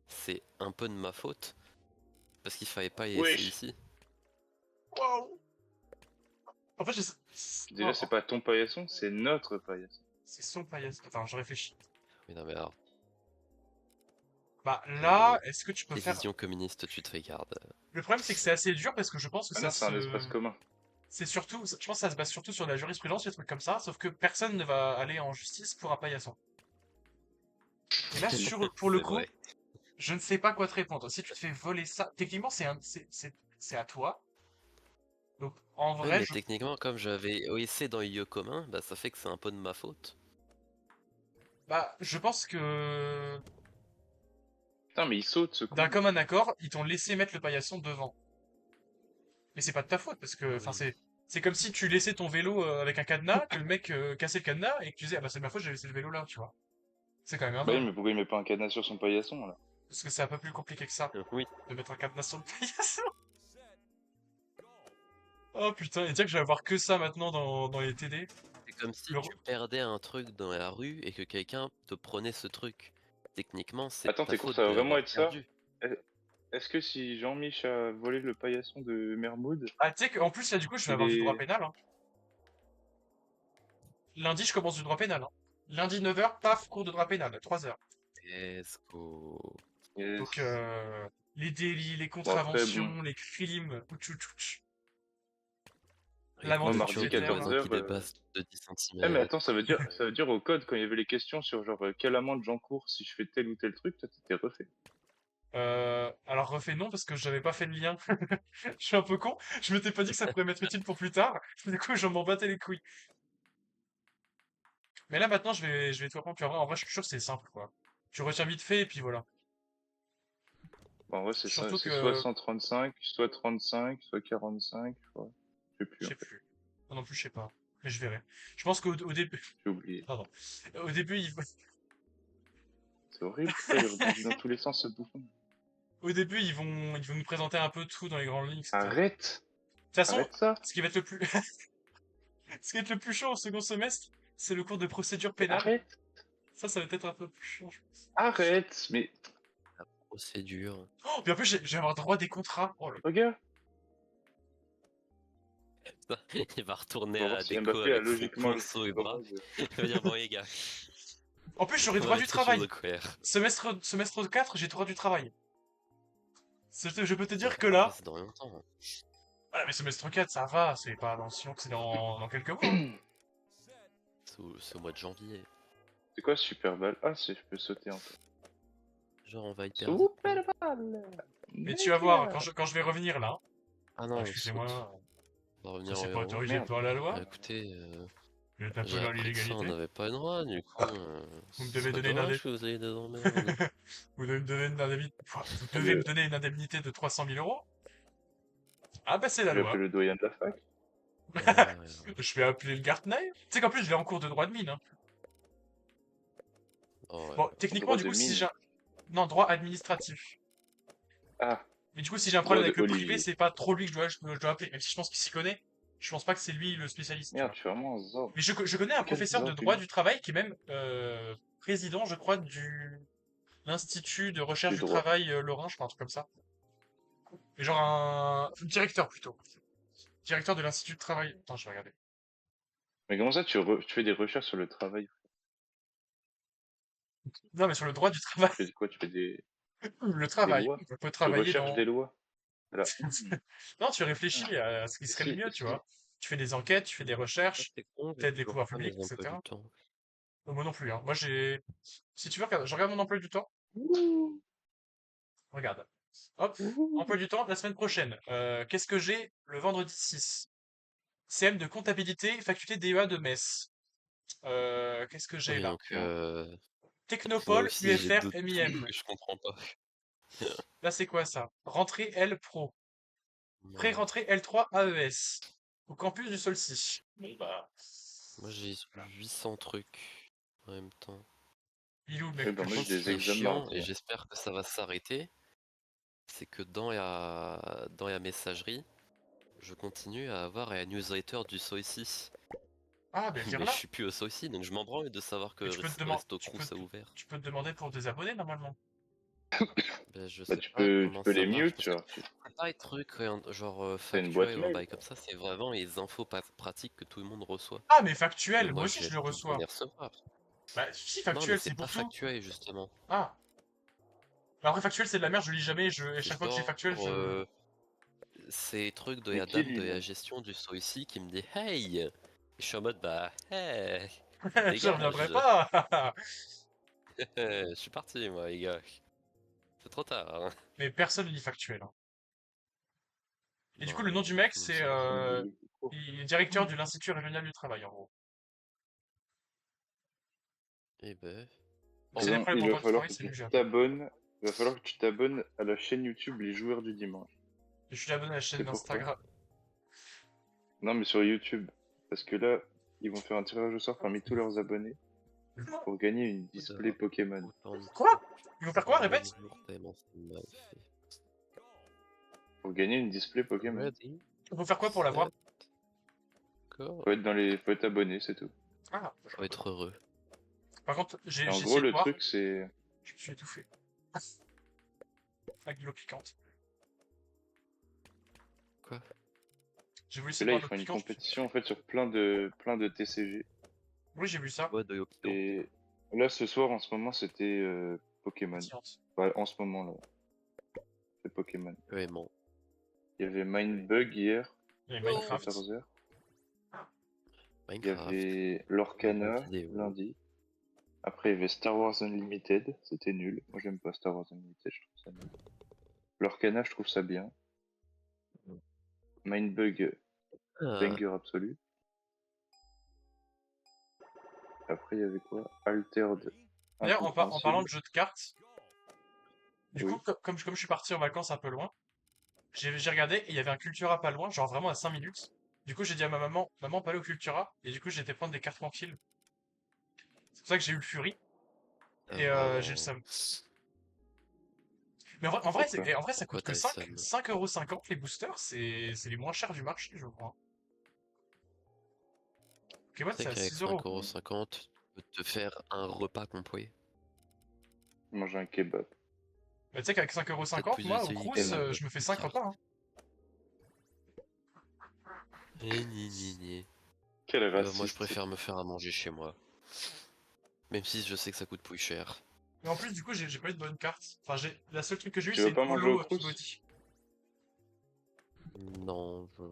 c'est un peu de ma faute, parce qu'il fallait pas les laisser Wesh! ici. Wow. En fait, Déjà, c'est pas ton paillasson, c'est notre paillasson. c'est son paillasson. Attends, je réfléchis. Mais non mais alors, Bah les, là, est-ce que tu peux les faire... visions communistes, tu te regardes. Le problème, c'est que c'est assez dur parce que je pense que Ah ça non, c'est un se... espace commun. C'est surtout... Je pense que ça se base surtout sur la jurisprudence, des trucs comme ça, sauf que personne ne va aller en justice pour un paillasson. Et là, pour le C'est coup, vrai. je ne sais pas quoi te répondre. Si tu te fais voler ça, techniquement, c'est à toi. Donc, en Oui, vrai, mais techniquement, comme j'avais OSC dans le lieu commun, bah ça fait que c'est un peu de ma faute. bah, je pense que Putain, mais il saute ce d'un con. commun accord, ils t'ont laissé mettre le paillasson devant. Mais c'est pas de ta faute parce que, enfin, Oui. c'est comme si tu laissais ton vélo avec un cadenas, que le mec cassait le cadenas et que tu disais, ah bah c'est de ma faute, j'ai laissé le vélo là, tu vois. C'est quand même un Bah oui, vol. mais pourquoi il met pas un cadenas sur son paillasson là? Parce que c'est un peu plus compliqué que ça, Oui. de mettre un cadenas sur le paillasson. Oh putain, et dire que je vais avoir que ça maintenant dans les TD. C'est comme si Le... tu perdais un truc dans la rue et que quelqu'un te prenait ce truc. Techniquement, c'est Attends, ta t'es sûr que faute ça va de vraiment l'avoir être ça? perdu. Est- Est-ce que si Jean-Mich a volé le paillasson de Mermoud, Ah, tu sais qu'en plus, là, du coup, je vais il avoir du droit est... pénal, hein. Lundi, je commence du droit pénal, hein. Lundi 9h, paf, cours de droit pénal, 3h. Let's go. Donc, Yes. les délits, les Bon après, bon, contraventions, les crimes, ouch. Et moi L'amende pourquoi tu mardi veux ton forfaitaire, là. voisin qui 14h... dépasse de 10 Eh mais cm? attends, ça veut dire au code quand il y avait les questions sur genre quelle amende j'encours si je fais tel ou tel truc, toi t'étais refait. Alors refais non parce que j'avais pas fait le lien. Je suis un peu con. Je m'étais pas dit que ça pourrait m'être utile pour plus tard. Du coup, j'en m'en battais les couilles. Mais là maintenant, je vais tout apprendre. Puis en vrai, je suis sûr que c'est simple, quoi. Tu retiens vite fait et puis voilà. Bon, en vrai c'est ça, Surtout c'est soit que, 135, soit 35, soit 45, je sais je plus en sais fait, plus. Moi non plus, je sais pas. Mais je verrai. Je pense au début, j'ai oublié. pardon. Au début, C'est horrible, pourquoi il rebondit dans tous les sens ce bouffon? ils vont nous présenter un peu tout dans les grandes lignes, etc. De Arrête! toute façon, Arrête ça! ce qui va être le plus, ce qui va être le plus chaud au second semestre, c'est le cours de procédure Mais pénale. arrête! Ça va être un peu plus chiant, je pense. Arrête! Mais Procédure. Oh, puis en plus, je vais avoir droit à des contrats. Oh là. regarde! Il va retourner On va à voir la si déco Mbappé a avec son logiquement poing le sous les bras. droit de... Il va dire bon les gars, En plus, j'aurai on droit va du mettre sur travail. le couvert. Semestre 4, j'ai droit du travail. Je peux te dire que Après là, c'est dans longtemps. voilà, mais semestre 4, ça va, c'est pas dans si long que c'est dans quelques mois, hein. C'est au mois de janvier. C'est quoi Super Ball? Ah, si, je peux sauter en fait. Genre on va hyper vite. Super Ball! Mais tu vas voir, quand je vais revenir là, Ah ah, non, on saute. excusez-moi, On va ça revenir en c'est pas héros. autorisé Merde. par la loi, Écoutez, vous êtes un peu j'ai dans appris que ça on l'illégalité, n'avait pas le droit, du coup, vous me ce devez serait donner une dommage indemnité, que vous ayez des emmerdes. vous devez me Le... donner une indemnité de 300 000 euros. Ah bah c'est Tu la veux appeler loi. le doyen de la fac? Je vais appeler le Gartner. Tu sais qu'en plus je l'ai en cours de droit de mine, hein. Oh, ouais. Bon, techniquement Droit du de coup si mine. j'ai non, droit administratif. Ah, Mais du coup, si j'ai un problème droit de avec le privé, Olivier. c'est pas trop lui que je dois appeler. Même si je pense qu'il s'y connaît, je pense pas que c'est lui le spécialiste, tu Merde, vois. je suis vraiment un zorb. Mais je connais un Quel professeur de zorb, droit lui? du travail qui est même président, je crois, du l'Institut de recherche Du du droit. travail Lorrain, je crois, un truc comme ça. Et genre un directeur plutôt. Directeur de l'Institut de travail. Attends, je vais regarder. Mais comment ça, tu fais des recherches sur le travail? Non, mais sur le droit du travail. Tu fais quoi? Tu fais Le des travail. lois? On peut Tu travailler recherches dans... des lois? Voilà. Non, tu réfléchis à ce qui serait le Si, mieux, tu si. vois. Tu fais des enquêtes, tu fais des Ah, recherches, c'est con, j'ai t'aides les toujours pouvoirs pas publics, mes emplois du etc. temps. Moi non plus, hein. Moi, si tu veux, je regarde mon emploi du temps. Ouh, Regarde. Hop. ouh. Emploi du temps, la semaine prochaine. Qu'est-ce que j'ai le vendredi 6? CM de comptabilité, faculté DEA de Metz. Qu'est-ce que j'ai Oui, là? donc moi Technopole, aussi j'ai UFR, d'autres trucs MIM. que je comprends pas. Là, c'est quoi ça? Rentrée L Pro. Ouais. Pré-rentrée L3 AES. Au campus du Solcy. Bon bah. Moi j'ai Voilà. 800 trucs en même temps. Il est où le Eh mec ben, Par moi, j'ai contre, ce plus? des qui est examens chiant, mardi, et hein. j'espère que ça va s'arrêter, c'est que dans la messagerie, je continue à avoir la newsletter du Soicy. Ah, ben Mais je vire-là. suis plus au Soicy, donc je m'en branle de savoir que Mais tu peux te demander, Resto Crous a ouvert. tu peux te demander pour des abonnés normalement. Ben, je Bah, sais pas tu comment peux ça les marche, mute, parce tu que vois. c'est pas les trucs genre T'as une boîte factuels ou un mail. bail comme ça, c'est vraiment les infos pratiques que tout le monde reçoit. Ah, mais Mais factuel, moi moi, aussi j'ai je le plus besoin de reçois. les recevoir. Bah, si, Non, mais factuel, c'est c'est pas pour tout. factuel, justement. Ah. Bah, après, factuel, c'est de la merde, je lis jamais, et C'est chaque fois que c'est factuel, genre, je. c'est trucs de Mais la qui dame de lit, la là? gestion du Soicy qui me dit Hey! Et je suis en mode bah, hey! Je reviendrai Dégage! pas. Je suis parti, moi, les gars. C'est trop tard, hein. Mais personne lit factuel, hein. Et du coup, Non, le nom du mec, tout le monde c'est s'en fout. Personne ne lit. Oh. il est directeur de l'Institut régional du travail, en gros. Eh ben. Donc, Eh c'est des Oh! ben, problèmes il va d'emploi du falloir travail, que c'est tu lui que j'ai appelé. t'abonnes. Il va falloir que tu t'abonnes à la chaîne YouTube Les Joueurs du Dimanche. Et je suis abonné à la chaîne C'est pourquoi? d'Instagram. Non, mais sur YouTube. Parce que là, ils vont faire un tirage au sort parmi tous leurs abonnés pour gagner une display Pokémon. Autant de Quoi? trucs Ils vont faire en quoi? le même Répète? jour, tellement c'est mal fait. Pour gagner une display Pokémon. Ready, Ils vont faire quoi pour l'avoir? set, go. Faut être abonné, c'est tout. Ah, je Faut être heureux. Par contre, Et en j'ai gros, essayé de le boire, truc, c'est. je me suis étouffé. Avec de l'eau piquante. Quoi? J'ai voulu Que essayer de là, boire ils de l'eau font une piquante, je me suis compétition en étouffé. fait sur plein de TCG. Oui, j'ai vu ça. Bois de Yopito. Et là, ce soir, en ce moment, c'était Pokémon. Pétillante. Enfin, en ce moment, là, c'est Pokémon. Vraiment. Il y avait Mindbug hier, Et à Minecraft. 14h. Il y Minecraft. avait Le jeu Lorcana, vidéo. lundi. Après, il y avait Star Wars Unlimited, c'était nul. Moi, j'aime pas Star Wars Unlimited, je trouve ça nul. Lorcana, je trouve ça bien. Mindbug, Ah, banger absolu. Après, il y avait quoi? Altered, D'ailleurs, en parlant incompréhensible. de jeux de cartes, du coup, Oui. comme je suis parti en vacances un peu loin, j'ai regardé et il y avait un Cultura pas loin, genre vraiment à 5 minutes. Du coup, j'ai dit à ma maman, maman, pas aller au Cultura. Et du coup, j'ai été prendre des cartes tranquilles. C'est pour ça que j'ai eu le Fury. Et j'ai le vraiment. Sam. Mais Pourquoi? en vrai, ça Pourquoi coûte que t'as le seum? 5,50€ les boosters. C'est les moins chers du marché, je crois. Pokémon, Tu sais c'est à qu'avec 6 euros. 5,50€, tu peux te faire un repas complet. Manger un kebab. Bah, tu sais qu'avec Peut-être 5,50€, plus moi, au utilité Crous, Kebab. je me fais qu'une 5 repas, carte. hein. Et ni ni ni. Quel Moi je raciste. préfère me faire à manger chez moi. Même si je sais que ça coûte plus cher. Mais en plus, du coup, j'ai pas eu de bonne carte. Enfin, la seule truc que j'ai eu, Tu c'est vas une pas manger au holo Crous? Peabody. Non, je...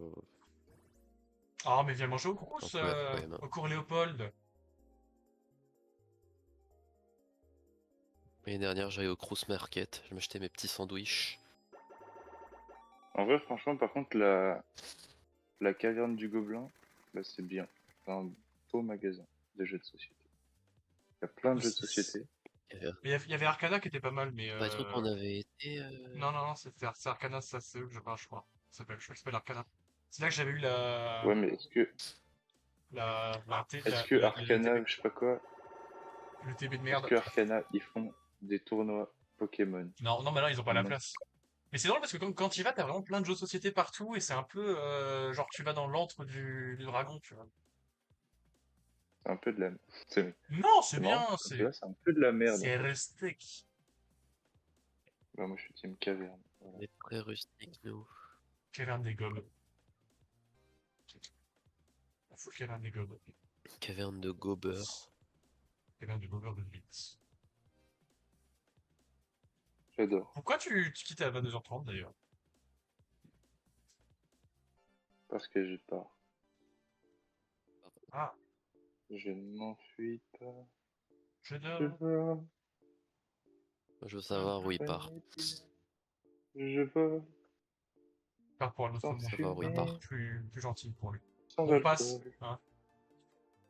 Ah, mais viens manger au Un Crous, peu la flemme. au cours Léopold. L'année dernière, j'allais au Crous Market, je m'achetais mes petits sandwichs. En vrai, franchement, par contre, la caverne du Gobelin, bah, c'est bien. C'est un beau magasin de jeux de société. Il y a plein de jeux de société. Mais il y avait Arcana qui était pas mal, mais Pas les trucs où on avait été. non, non, non, c'est Arcana, ça, c'est eux que je parle, je crois. Ça s'appelle, je crois que ça s'appelle Arcana. C'est là que j'avais eu Ouais, mais est-ce que le TB, Arcana, je sais pas quoi, le TB de est-ce merde. que Arcana, ils font des tournois Pokémon? Non, non, mais là, ils ont pas la Non. place. Mais c'est drôle parce que quand tu y vas, t'as vraiment plein de jeux de société partout et c'est un peu genre tu vas dans l'antre du dragon, tu vois. C'est un peu de la... C'est Non, c'est c'est bien, marrant, quand tu vas, c'est un peu de la merde, en c'est fait. rustique. Bah, moi, je suis team caverne. On Voilà. est très rustiques, nous. Caverne des gobes. La full caverne des gobes. Caverne de Gober. Caverne du gobeur de Blitz. J'adore. Pourquoi tu quittes à 22h30 d'ailleurs? Parce que je pars. Ah, Je ne m'enfuis pas. je Je dors. vole. Je veux savoir où il part. Je vole. Pas pour un autre Sans moment. Savoir où il part. Plus gentil pour lui. Sans On passe. alcool. Hein.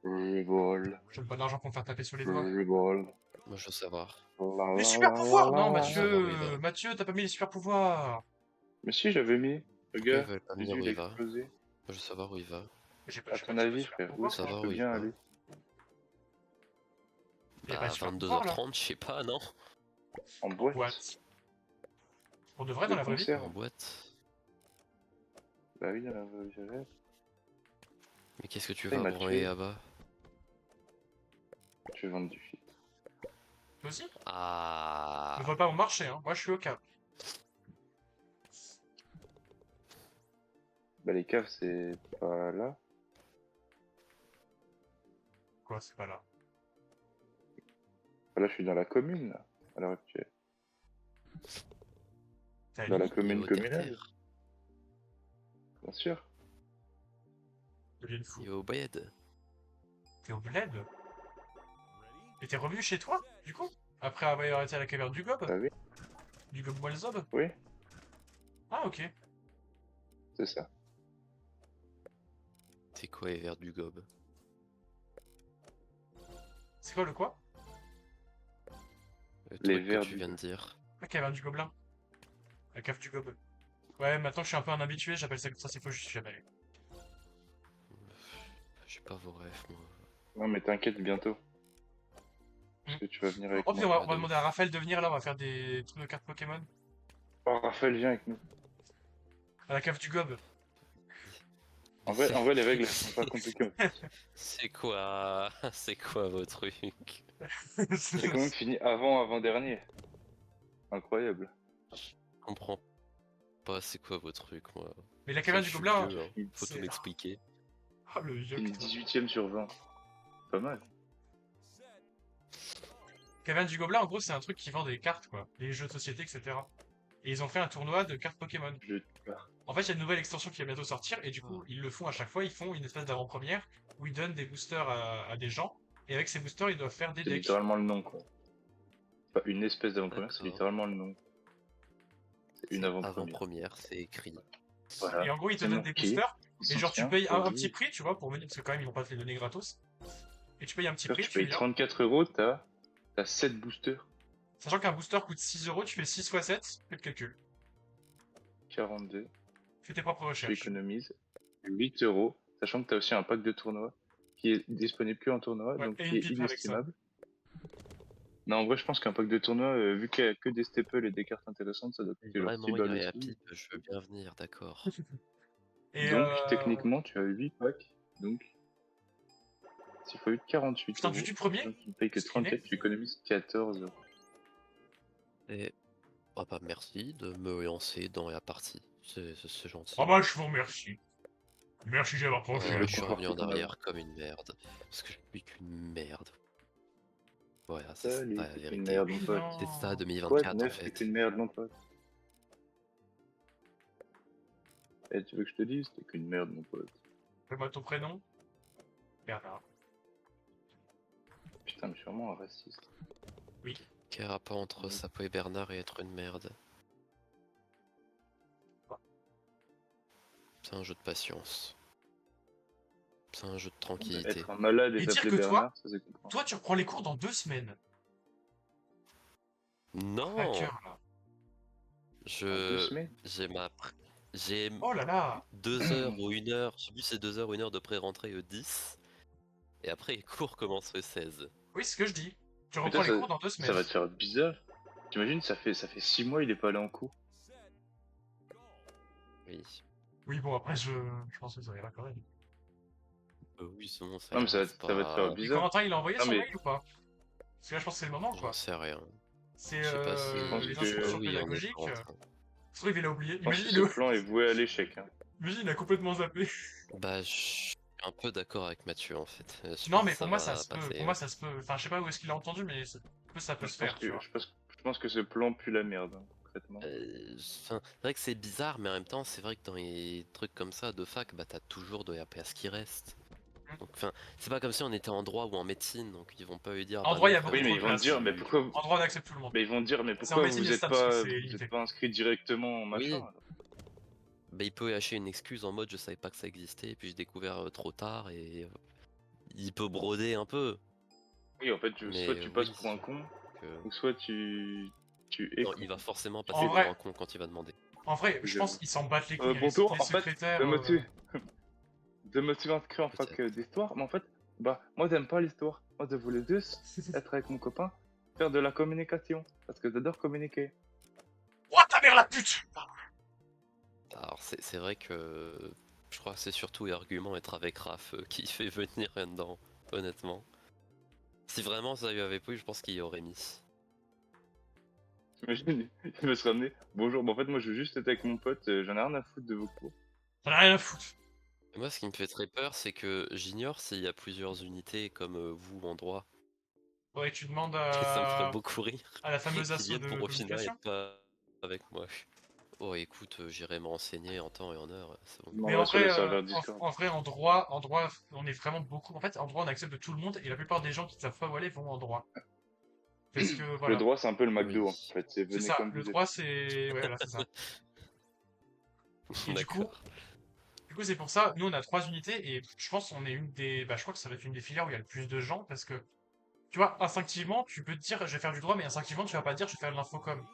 Je vole. Je donne pas d'argent pour me faire taper sur les doigts. Je vole. Moi je veux savoir. La, Les la, super la, pouvoirs! la, Non, la. savoir où il va. Mathieu, t'as pas mis les super pouvoirs! Mais si, j'avais mis. Pourquoi ils Regarde, veulent pas me les dire où yeux il va? explosés. Moi je veux savoir où il va. J'ai À j'ai ton j'ai avis, super frère, où pouvoirs, est-ce que je Savoir peux où il bien va. aller? Il y a pas Bah de super pouvoirs là. 22h30, je sais pas, non? En En boîte? boîte. Pour de vrai De dans la vraie vie? concert? En boîte. Bah oui, dans la vraie vie réelle. Mais qu'est-ce que tu Ça, il vas m'a branler tué. là-bas? Je vais vendre du shit. Toi aussi? Ah. Ne vole pas mon marché, hein. Moi je suis au cap. Bah les caves, c'est pas là. Quoi, c'est pas là. Là, je suis dans la commune, là, à l'heure actuelle. T'es à Dans la limite, commune Yo, communale, terre. bien sûr. devienne fou. Yo, Bayed. T'es au bled? Et t'es revenu chez toi, du coup? Après avoir été à la caverne du Gob? Bah oui, Du Gob Walzob? oui, Ah, ok. c'est ça. C'est quoi les vers du gob? C'est quoi le quoi? Le Les truc que vers tu du viens de gob. dire. La caverne du Gobelin. La cave du Gob. Ouais, maintenant je suis un peu un habitué, j'appelle ça comme ça, c'est faux, je suis jamais allé. J'ai pas vos rêves, moi. Non, mais t'inquiète, bientôt. Hmm. Parce que tu vas venir avec Oh, puis moi. on va demander à Raphaël de venir là, on va faire des trucs de cartes Pokémon. Oh, Raphaël, viens avec nous. À la cave du Gob. En vrai, les règles, elles sont pas compliquées. C'est quoi? C'est quoi vos trucs? J'ai quand même fini avant-dernier. Incroyable. Je comprends pas c'est quoi vos trucs, moi. Mais la Je caverne du suis Gobelin, vieux, hein. Faut tout c'est- m'expliquer. Ah, le vieux. Fini putain. 18ème sur 20. Pas mal. Caverne du Gobelin, en gros, c'est un truc qui vend des cartes, quoi. Des jeux de société, etc. Et ils ont fait un tournoi de cartes Pokémon. Je pars. En fait, il y a une nouvelle extension qui va bientôt sortir, et du coup, ils le font à chaque fois, ils font une espèce d'avant-première, où ils donnent des boosters à des gens, et avec ces boosters, ils doivent faire des C'est decks. littéralement le nom, quoi. Pas une espèce d'avant-première, c'est D'accord. littéralement le nom. C'est une avant-première. Avant-première, c'est écrit. Voilà. Et en gros, ils te C'est donnent des marqué. boosters, Ils et s'en genre, tu tiennent, payes un vas-y. petit prix, tu vois, pour venir, parce que quand même, ils vont pas te les donner gratos. Et tu payes un petit Frère, prix, tu tu payes viens. 34 euros, t'as 7 boosters. Sachant qu'un booster coûte 6 euros, tu fais 6 x 7, fais le calcul. 42. Fais tes propres Tu recherches. économises 8 euros. Sachant que t'as aussi un pack de tournoi qui est disponible que en tournoi, Ouais, donc et qui une est pipe avec ça. inestimable. Non, en vrai, je pense qu'un pack de tournoi, vu qu'il y a que des staples et des cartes intéressantes, ça doit coûter genre 6 Vraiment, il y balles a la aussi. pipe, je veux bien venir, d'accord. Et Donc, techniquement, tu as 8 packs. Donc, 6 x 8, 48 putain, euros. du premier, Donc, tu ne payes que screené. 34, tu économises 14 euros. Et... Oh bah merci de me lancer dans la partie. C'est gentil. Ah bah, je vous remercie. Merci d'avoir Oh, penché je le suis pas. revenu en ton arrière comme une merde. Parce que je suis qu'une merde. Voilà, c'est ça Salut, la t'es qu'une vérité. merde, mon pote. Non. C'est ça Quoi 2024 de en neuf, t'es fait. qu'une merde, mon pote. Eh, tu veux que je te dise, t'es qu'une merde, mon pote. Fais-moi ton prénom. Bernard. Putain, mais je suis vraiment un raciste. Oui. Quel rapport entre Sapo et Bernard et être une merde? C'est un jeu de patience. C'est un jeu de tranquillité. Être un malade et Et dire s'appeler que toi- Bernard, ça c'est compréhensible. Toi, tu reprends les cours dans 2 semaines. Non, Craqueur, là. En 2 semaines. J'ai Oh là là. 2 heures ou 1 heure, je sais plus si c'est 2 heures ou 1 heure de pré-rentrée le 10. Et après les cours commencent le 16. Oui, c'est ce que je dis. Tu Mais reprends toi, les cours dans 2 ça semaines. va te faire bizarre. T'imagines, ça fait 6 mois il est pas allé en cours. Oui. Oui, bon, après, je pense que ça ira quand même. Oui, sinon ça Non, mais ça arrive va te faire pas. Et bizarre. Corentin, il a envoyé Non, son mais- mail ou pas? Parce que là, je pense que c'est le moment, quoi. J'en sais rien. C'est Je sais pas si. pense les que- instructions Oui, on est pédagogiques. pas en train. Se trouve, il a oublié. Je pense que Imagine, ce plan est voué à l'échec. Hein. Imagine, il a complètement zappé. Bah, je suis un peu d'accord avec Mathieu en fait. Je Non, pense mais que pour moi, va ça se peut. passer, Pour moi, ça se peut. Enfin, je sais pas où est-ce qu'il a entendu, mais ça peut se Je pense faire, tu vois. que ce plan pue la merde. Hein, concrètement. C'est vrai que c'est bizarre, mais en même temps, c'est vrai que dans les trucs comme ça de fac, bah t'as toujours de RPS qui reste. Donc, enfin, c'est pas comme si on était en droit ou en médecine, donc ils vont pas lui dire, En bah droit, il non y a frère, beaucoup Oui, mais trop ils de vont te places. dire, mais pourquoi, En droit, on accepte tout le monde. mais ils vont te dire, mais C'est en pourquoi médecine et stats que c'est vous limité. êtes pas inscrit directement en machin Oui. alors Bah il peut lâcher une excuse en mode je savais pas que ça existait, et puis j'ai découvert trop tard, et il peut broder un peu. Oui, en fait, soit Mais tu passes oui, pour un con, que- ou soit tu es non, con. il va forcément En passer pour vrai, un con quand il va demander. en vrai, je pense J'avoue. qu'ils s'en battent les couilles. Bonjour, Les en fait, secrétaires. de me suis inscrit en fac Peut-être. d'histoire, mais en fait, bah, moi j'aime pas l'histoire. Moi je voulais juste être avec mon copain, faire de la communication, parce que j'adore communiquer. Oh ta mère la pute! Alors c'est vrai que je crois que c'est surtout l'argument être avec Raph qui fait venir là-dedans, honnêtement. Si vraiment ça lui avait plu, je pense qu'il y aurait mis. T'imagines, il me serait ramené. Bonjour, bah, en fait, moi je veux juste être avec mon pote, j'en ai rien à foutre de vos cours. J'en ai rien à foutre. Et moi, ce qui me fait très peur, c'est que j'ignore s'il y a plusieurs unités comme vous en droit. Ouais, tu demandes Et ça me ferait beaucoup rire à la fameuse qu'ils asso viennent de pour au final communication. être pas avec moi. Oh écoute, j'irai me renseigner en temps et en heure, c'est bon. Je Mais demanderai sur le serveur Discord. en vrai, en droit, on est vraiment beaucoup. En fait, en droit, on accepte tout le monde et la plupart des gens qui ne savent pas où aller vont en droit. Parce que Le voilà, droit, c'est un peu le Oui, McDo en fait, c'est c'est venez ça. comme Le vous êtes. droit, c'est ouais, voilà, c'est ça. Et d'accord. du coup, c'est pour ça. Nous, on a 3 unités et je pense qu'on est une des. Bah, je crois que ça va être une des filières où il y a le plus de gens parce que tu vois, instinctivement, tu peux te dire, je vais faire du droit, mais instinctivement, tu vas pas te dire, je vais faire de l'infocom.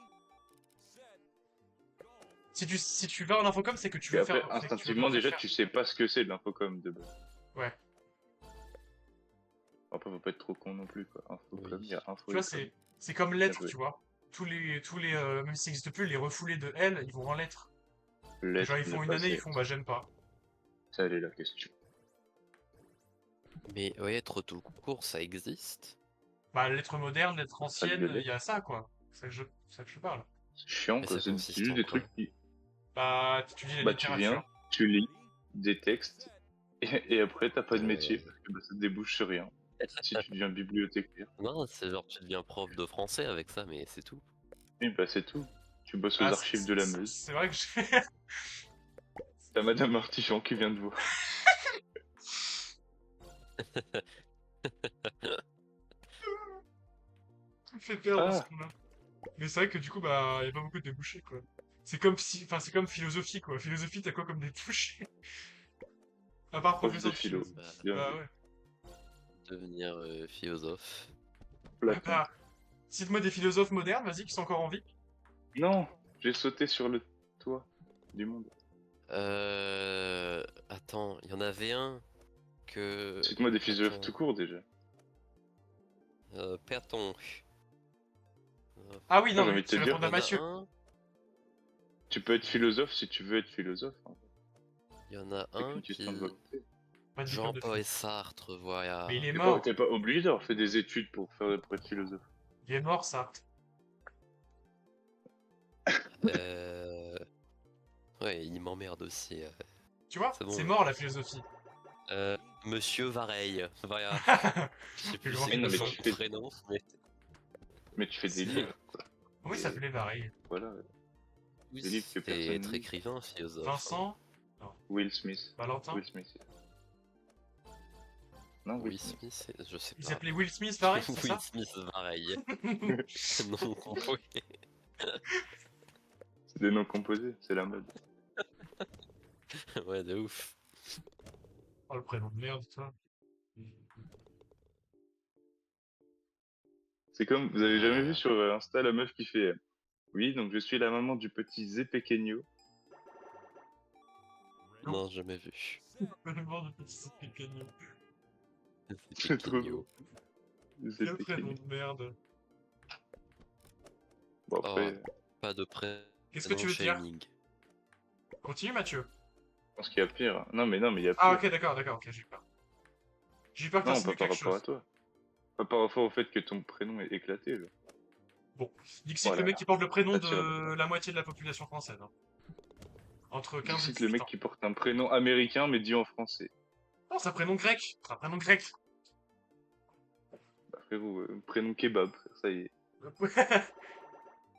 Si tu vas en infocom, c'est que tu Et veux après, faire, c'est que tu veux instinctivement, commencer à déjà, faire. tu sais pas ce que c'est de l'infocom de base. Ouais. Après, faut pas être trop con non plus, quoi. Infocom, il y Oui. a info Tu vois, et com. c'est comme Bien lettres, joué. tu vois. Même si ça n'existe plus, les refoulés de L, ils vont en lettres. Et genre, Lettre, ils le font une année, ils passé. font, bah, j'aime pas. Ça, elle est la question. Mais ouais, être tout court, ça existe. Bah, lettres modernes, lettres Fac de anciennes, il y lettres. a ça, quoi. C'est ça que je parle. C'est chiant, Mais quoi. ça C'est consiste juste en des quoi? trucs qui. Bah, tu étudies la Bah, tu viens, littérature. tu lis des textes, et après, t'as pas de métier, Euh, parce que bah, ça te débouche sur rien. Si tu deviens bibliothécaire. Non, c'est genre tu deviens prof de français avec ça, mais c'est tout. Oui, bah, c'est tout. Tu bosses aux Ah, archives de la Meuse. c'est vrai que je... T'as Madame Artichon qui vient de voir. me fait perdre ce Ah! qu'on a. Mais c'est vrai que du coup, bah, y a pas beaucoup de débouchés, quoi. C'est comme si, enfin, c'est comme philosophie, quoi. Philosophie, t'as quoi comme débouchés? À part Prof de professeur de philo. philosophie. Bah, Bien Bah vu. ouais. devenir philosophe. Platon. Bah, cite-moi des philosophes modernes, vas-y, qui sont encore en vie. Non! J'ai sauté sur le toit du monde. Attends, il y en avait un que. Cite-moi des philosophes tout Attends, court déjà. Platon. Ah oui, Moi, non, j'ai mais envie oui, de te tu dire, réponds Il à y en a Mathieu. un. tu peux être philosophe si tu veux être philosophe, hein. Il y en a C'est un qu'une question de qui. volonté. Pas de diplôme de Jean-Paul philo. Sartre, voilà. Mais il est T'es pas, mort. t'es pas obligé d'avoir fait des études pour être philosophe. Il est mort, ça. Euh... Ouais, il m'emmerde aussi. Tu vois, C'est c'est bon. mort, la philosophie. Monsieur Vareille, voilà. Je sais Le plus grand c'est Oui, non, quoi mais son tu philosophe. fais, prénom, mais. mais tu fais des livres, quoi. Oui, ça Et s'appelait pareil. voilà, Oui, des livres que c'était personne être lit. écrivain, philosophe. Hein. Vincent. Non. Will Smith. Valentin. Will Smith. Non, Will Will Smith. Smith, je sais Il pas. s'appelait Will Smith, pareil, c'est Will ça? Smith, pareil. Non composé. C'est des noms composés, c'est la mode. Ouais, de ouf. Oh, le prénom de merde, toi. C'est comme, vous avez jamais vu Euh, sur Insta la meuf qui fait oui, donc je suis la maman du petit Zé Pequeño. Non, jamais vu. Vraiment de petit Pécagno. C'est C'est trop Pequeño. drôle. Zé Quel prénom Pequeño. de merde. Bon, Oh, après, je pas de Qu'est-ce que tu prénom veux dire? shaming. Continue, Mathieu. pense qu'il y a pire. Non, mais il y a Ah, pire. ok, d'accord, ok, j'ai eu peur. J'ai eu peur que Non, pas t'insinues par quelque rapport à chose. toi. Pas par rapport au fait que ton prénom est éclaté, genre. Bon. Dixit, le mec Voilà, qui porte le prénom ça tire la de la moitié de la population française. Hein. Entre 15 et Dixit, le 18 mec ans. qui porte un prénom américain mais dit en français. Non, c'est un prénom grec. C'est un prénom grec. Bah, frérot, prénom kebab, ça y est.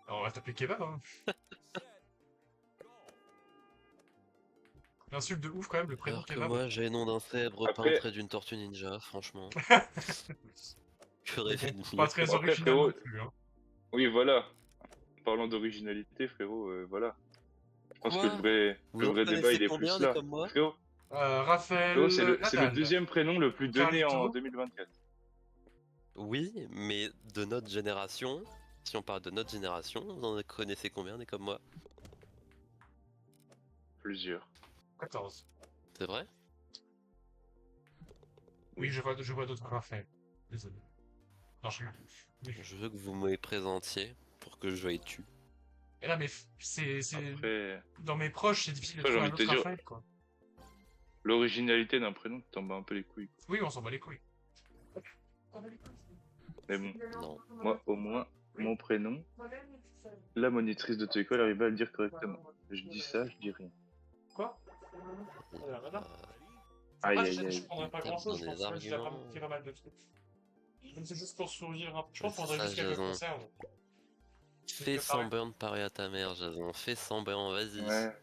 Alors, on va taper kebab, hein. L'insulte de ouf quand même, le prénom Alors que kebab. moi, j'ai le nom d'un cèbre Après- peintre et d'une tortue ninja, franchement. Que Mais rêver bon, de pas mieux. très Bon, après, original frérot, non plus, hein. oui, voilà. Parlant d'originalité, frérot, voilà. Je pense que Quoi Vous le en vrai débat, connaissez il est combien, plus des là. comme moi? Frérot, Raphaël c'est le Nadal, deuxième prénom le plus donné en Carlito. 2024. Oui, mais de notre génération, si on parle de notre génération, vous en connaissez combien, des comme moi? Plusieurs. 14. C'est vrai? Oui, je vois d'autres Raphaël. Désolé. Non, je... Je veux que vous me les présentiez pour que je les tue. Et là, mais c'est... Après, Dans mes proches, c'est difficile de après, j'ai trouver envie un de te autre dire, Raphaël, quoi. l'originalité d'un prénom, tu t'en bats un peu les couilles. Oui, on s'en bat les couilles. Mais bon, Non. moi, au moins, mon prénom, la monitrice d'auto-école arrivait à le dire correctement. Je dis ça, je dis rien. Quoi? Euh, Aïe, Ah, aïe, je aïe. prendrais pas Tape grand chose, dans je pense. les Même si j'ai arguments. pris pas mal de trucs. C'est juste pour sourire un peu. Je pense qu'on C'est prendrait ça, juste quelques Jason. conserves. Fais sans burn parler à ta mère, Jason. Fais sans burn, vas-y. Ouais.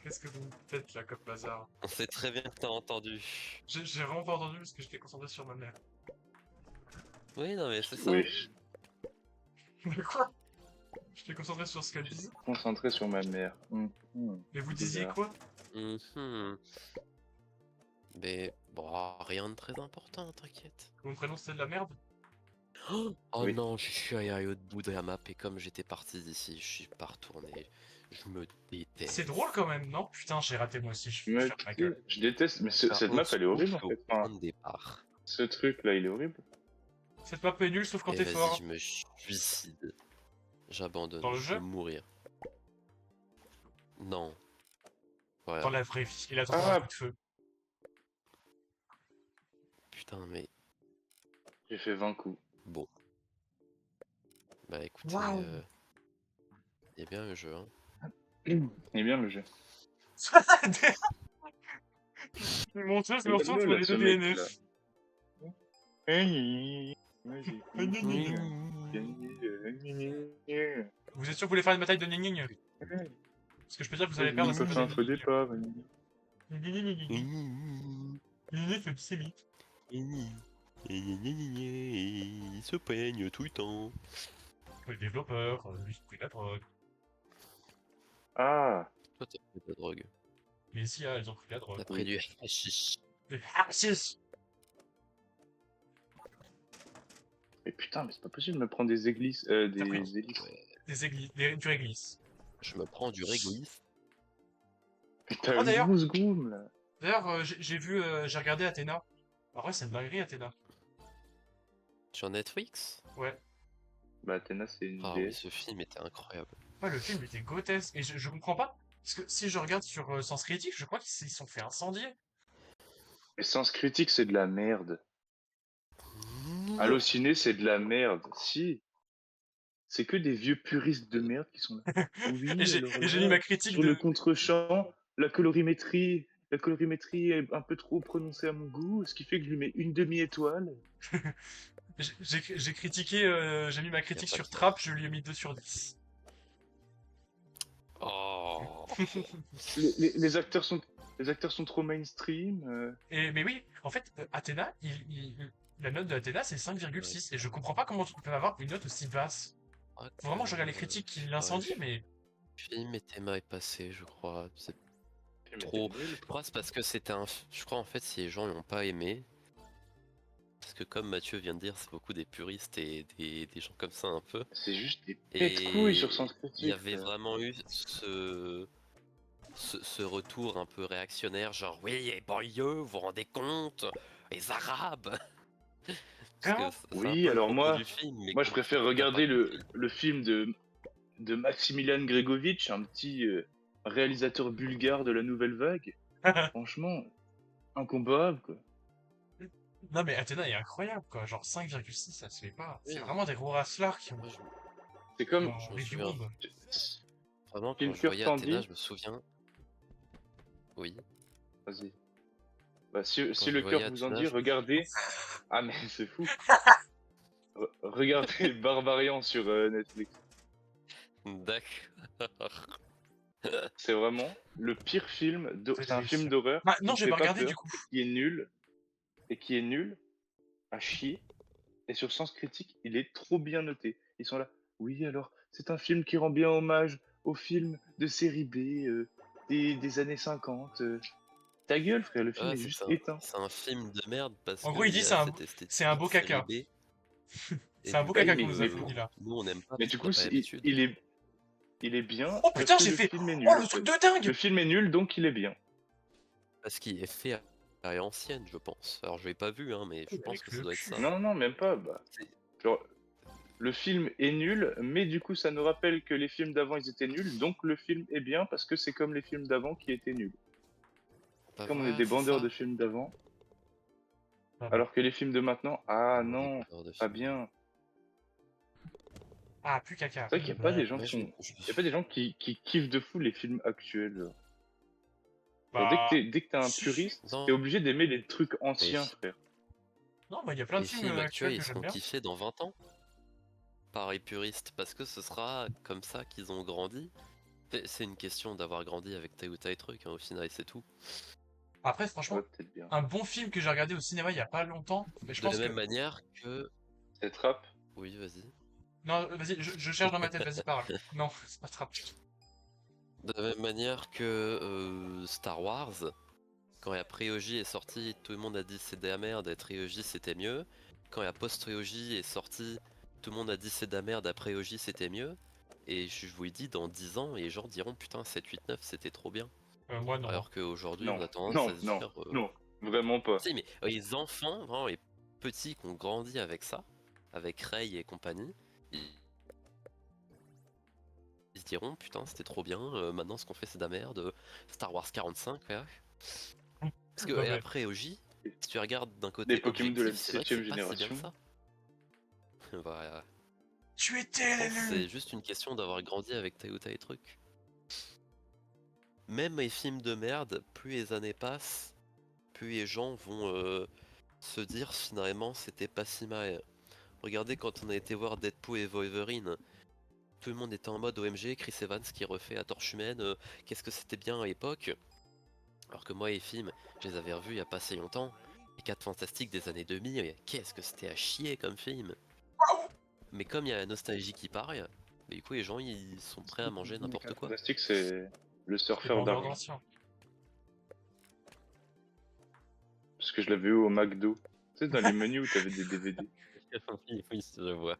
Qu'est-ce que vous me faites là comme bazar? On sait très bien que t'as entendu. J'ai vraiment pas entendu parce que j'étais concentré sur ma mère. Oui, non, mais c'est ça. Oui, Mais quoi? J'étais concentré sur ce qu'elle disait. concentré sur ma mère. Mais vous disiez Bizarre. quoi? Mhm. Mais bon, rien de très important, t'inquiète. Mon prénom c'était de la merde? Oh Oui. non, je suis allé à l'autre bout de la map et comme j'étais parti d'ici, je suis pas retourné. Je me déteste. C'est drôle quand même, non? Putain, j'ai raté moi aussi, je Mais ferme ma gueule. je déteste, mais Par cette map, contre, elle est horrible en au fait. point Enfin, de départ. ce truc là, il est horrible. Cette map est nulle sauf quand Et t'es vas-y, fort. je me suicide. J'abandonne, Dans le je jeu? veux mourir. Non. Voilà. Dans la vraie vie, il a trop Ah. un coup de feu. Putain, mais J'ai fait 20 coups. bon. Bah écoutez, Waouh. il est bien le jeu, hein. Il est bien le jeu. Mon dieu, c'est Il mon est tour nul, pour là, les ce deux mec, DNF. Vous êtes sûr que vous voulez faire une bataille de Ning? Parce que je peux dire que vous allez perdre On peut si vous faire un faites faux départ. Ning fait psy. Il se peigne tout le temps. Les développeurs, lui qui pris la drogue. Ah, Toi, t'as pris de la drogue. Les IA, elles ont pris la drogue. T'as pris du hashish. Les hashish. mais putain, mais c'est pas possible de me prendre des églises, pris des hélices. Des églises, du réglisse. Je me prends du réglisse. Putain, Oh, d'ailleurs- grosse groom là. D'ailleurs, j'ai vu, j'ai regardé Athéna. En vrai, c'est une dinguerie, Athéna. Sur Netflix? Ouais. Bah, Athéna, c'est une Ah oui, déesse. ce film était incroyable. Ouais, le film était grotesque. Et je comprends pas. Parce que si je regarde sur Sens Critique, je crois qu'ils se sont fait incendier. Mais Sens Critique, c'est de la merde. Allociné, c'est de la merde. Si. C'est que des vieux puristes de merde qui sont là. Oui, Et j'ai alors et j'ai là, mis ma critique sur de. le contre-champ, la colorimétrie est un peu trop prononcée à mon goût, ce qui fait que je lui mets une demi-étoile. J'ai critiqué, j'ai mis ma critique pas sur de Trap, je lui ai mis 2 sur 10. Oh. Les acteurs sont trop mainstream. Mais oui, en fait, Athéna, la note de Athéna, c'est 5,6. Et je comprends pas comment tu peux avoir une note aussi basse. Vraiment, je regarde les critiques qui l'incendient, mais. Le film était mal passé, je crois. C'est Mais trop. t'es nul. Je crois que c'est parce que c'était un. Je crois en fait si les gens l'ont pas aimé. Parce que comme Mathieu vient de dire, c'est beaucoup des puristes et des gens comme ça un peu. C'est juste des Et pète-couilles sur Sens Critique. il y avait frère. vraiment eu ce retour un peu réactionnaire, genre oui, les banlieues, vous vous rendez compte, les Arabes. Parce Vraiment que c'est un Oui, peu le alors propos moi- du film, mais Moi, je comme préfère tu l'as regarder pas compris. le film de Maximilian Gregovic, un petit réalisateur bulgare de la nouvelle vague. Franchement, incomparable, quoi. Non, mais Athéna est incroyable, quoi. Genre 5,6, ça se fait pas. C'est Oui. vraiment des gros raslards qui ont. Moi, C'est comme... en je me review souviens. bomb. Vraiment, Phil quand je voyais Curtandi. Athéna, je me souviens. Oui. Vas-y. Bah, si je le voyais cœur vous en Athéna, dit, je me regardez... Ah, mais c'est fou. Regardez Barbarian sur Netflix. D'accord. C'est vraiment le pire film. C'est C'est un film délicieux. d'horreur Bah, qui non, ne j'ai fait pas pas regardé du peur, coup. et qui est nul à chier. Et sur Sens Critique, il est trop bien noté. Ils sont là. Oui, alors, c'est un film qui rend bien hommage aux films de série B des années 50. Ta gueule, frère, le film Ouais, est c'est juste ça. éteint. C'est un film de merde parce En gros, il qu'il dit y a cette c'est un esthétique beau série caca. B. Et C'est un du beau Bah oui, caca coup, qu'on nous a fourni là. nous on n'aime pas mais parce du qu'on n'a coup, pas l'habitude. il est bien Oh parce putain, que j'ai le fait. film est Oh, nul, le en truc fait. de dingue! Le film est nul, donc il est bien. Parce qu'il est fait à l'ancienne, je pense. Alors je l'ai pas vu, hein, mais je pense Avec que ça le doit être cul. ça. Non, non, même pas. Bah, C'est- genre, le film est nul, mais du coup, ça nous rappelle que les films d'avant, ils étaient nuls, donc le film est bien parce que c'est comme les films d'avant qui étaient nuls. Bah Comme on est voilà, des c'est bandeurs ça. de films d'avant, Voilà. alors que les films de maintenant, ah On est non, peur de pas film. bien. Ah, plus caca. C'est vrai qu'il n'y a pas des gens Moi, qui sont... Il y a pas des gens qui kiffent de fou les films actuels. Genre, Bah. dès que t'es un Si. puriste, t'es Non, obligé d'aimer les trucs les, anciens, fi- frère. Non, bah, il y a plein de les films films actuels actuels, que ils j'aime seront bien. kiffés dans 20 ans par les puristes, parce que ce sera comme ça qu'ils ont grandi. C'est une question d'avoir grandi avec tel ou tel truc, hein, au final, et c'est tout. Après, Ouais, franchement, peut-être bien. un bon film que j'ai regardé au cinéma il y a pas longtemps, mais je De la pense que. même manière que... Cette rap, Oui, vas-y. Non, vas-y, je cherche dans ma tête, vas-y, parle. Non, c'est pas trap. De la même manière que Star Wars, quand la prélogie est sortie, tout le monde a dit c'est de la merde, la trilogie c'était mieux. Quand la post-trilogie est sortie, tout le monde a dit c'est de la merde, la prélogie c'était mieux. Et je vous le dis, dans 10 ans, les gens diront putain 7, 8, 9 c'était trop bien. Moi, non. Alors qu'aujourd'hui, on non, a tendance non, à se non, dire non, vraiment pas. si, mais les enfants, vraiment les petits qui ont grandi avec ça, avec Rey et compagnie, ils se diront putain c'était trop bien, maintenant ce qu'on fait c'est de la merde, Star Wars 45, ouais. Parce que Non, et mais après OJ, si tu regardes d'un Des côté Pokémon de la objectif, c'est vrai que 17ème c'est pas si bien que génération. ça. Voilà. tu Je étais pense que l'élu! c'est juste une question d'avoir grandi avec tel ou tel truc. Même les films de merde, plus les années passent, plus les gens vont se dire finalement c'était pas si mal. Regardez quand on a été voir Deadpool et Wolverine, tout le monde était en mode OMG, Chris Evans qui refait la torche humaine, qu'est-ce que c'était bien à l'époque. Alors que moi les films, je les avais revus il y a pas si longtemps. Les 4 Fantastiques des années 2000, qu'est-ce que c'était à chier comme film. Mais comme il y a la nostalgie qui parle, bah, du coup les gens ils sont prêts à manger Les n'importe 4 quoi. Fantastiques, c'est le T'es surfeur vendeur d'argent. d'anciens. Parce que je l'avais eu au McDo. Tu sais, dans les menus où t'avais des DVD. Oui, oui, je vois.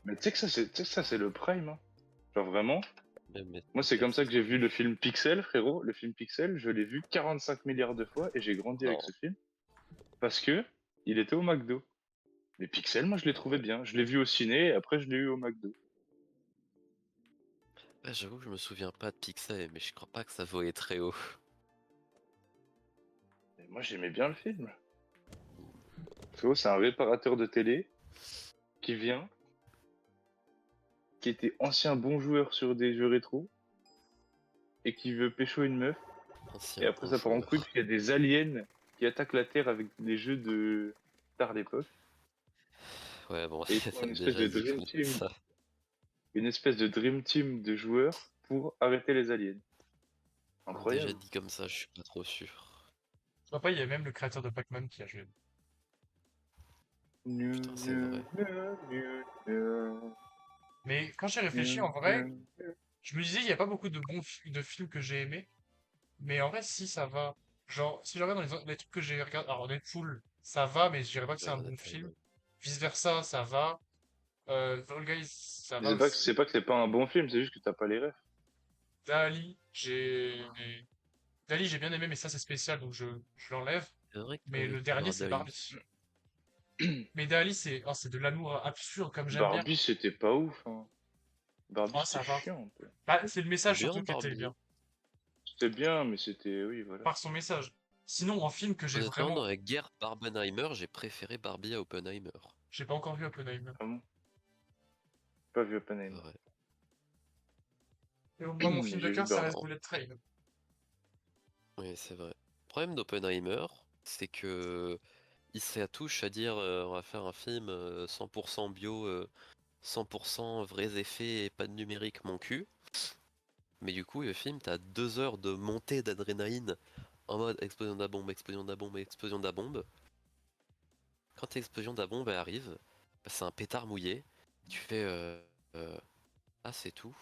Mais tu sais que ça, c'est le prime, hein. Genre vraiment, Mais moi, c'est comme ça que j'ai vu le film Pixel, frérot. Le film Pixel, je l'ai vu 45 milliards de fois et j'ai grandi avec non, ce film. Parce que il était au McDo. Les Pixel, moi, je l'ai ah trouvé ouais. bien. Je l'ai vu au ciné et après, je l'ai eu au McDo. Ah, j'avoue que je me souviens pas de Pixel, mais je crois pas que ça volait très haut. Et moi, j'aimais bien le film. Frérot, c'est un réparateur de télé qui vient, qui était ancien bon joueur sur des jeux rétro et qui veut pécho une meuf. Et Ancien après, bon ça part en couille joueur. parce qu'il y a des aliens qui attaquent la Terre avec des jeux de tard l'époque. Ouais, bon, Et ils font t'as déjà dit pour ça. une espèce de dream team de joueurs pour arrêter les aliens. Déjà Incroyable. dit comme ça, je suis pas trop sûr. Papa, il y a même le créateur de Pac-Man qui a joué. Putain, c'est vrai. Mais quand j'ai réfléchi, en vrai, je me disais, il n'y a pas beaucoup de de films que j'ai aimés. Mais en vrai, si, ça va. Genre, si je regarde dans les trucs que j'ai regardé. Alors, Deadpool, ça va, mais je dirais pas que c'est un bon film. Vice versa, ça va. Fall Guys, ça Mais va aussi. c'est pas que c'est pas un bon film, c'est juste que t'as pas les refs. Dali, Dali, j'ai bien aimé, mais ça, c'est spécial, donc je l'enlève. C'est vrai que Mais le faut dernier, voir c'est Dali. Barbie. Mais Dali, c'est de l'amour absurde, comme j'aime bien. Barbie, c'était pas ouf, hein. Barbie, Ah, ça c'était va. chiant, un peu. Bah, c'est le C'est message bien surtout qui était bien. Barbie. C'était bien, mais c'était... Oui, voilà. Par son message. Sinon, en film que j'ai Honnêtement, vraiment. dans la guerre Barbenheimer, j'ai préféré Barbie à Oppenheimer. J'ai pas encore vu Oppenheimer. Ah bon? Pas vu C'est Oppenheimer. vrai. Et moi, mon film de J'ai vu cœur, ça reste Barbie. Non, Bullet Train. oui, c'est vrai. Le problème d'Oppenheimer, c'est que il se touche à dire on va faire un film 100% bio 100% vrais effets et pas de numérique, mon cul. Mais du coup, le film, t'as 2 heures de montée d'adrénaline en mode explosion de la bombe, explosion de la bombe, explosion de la bombe. Quand l'explosion de la bombe elle arrive, bah, c'est un pétard mouillé. Tu fais euh, ah, c'est tout.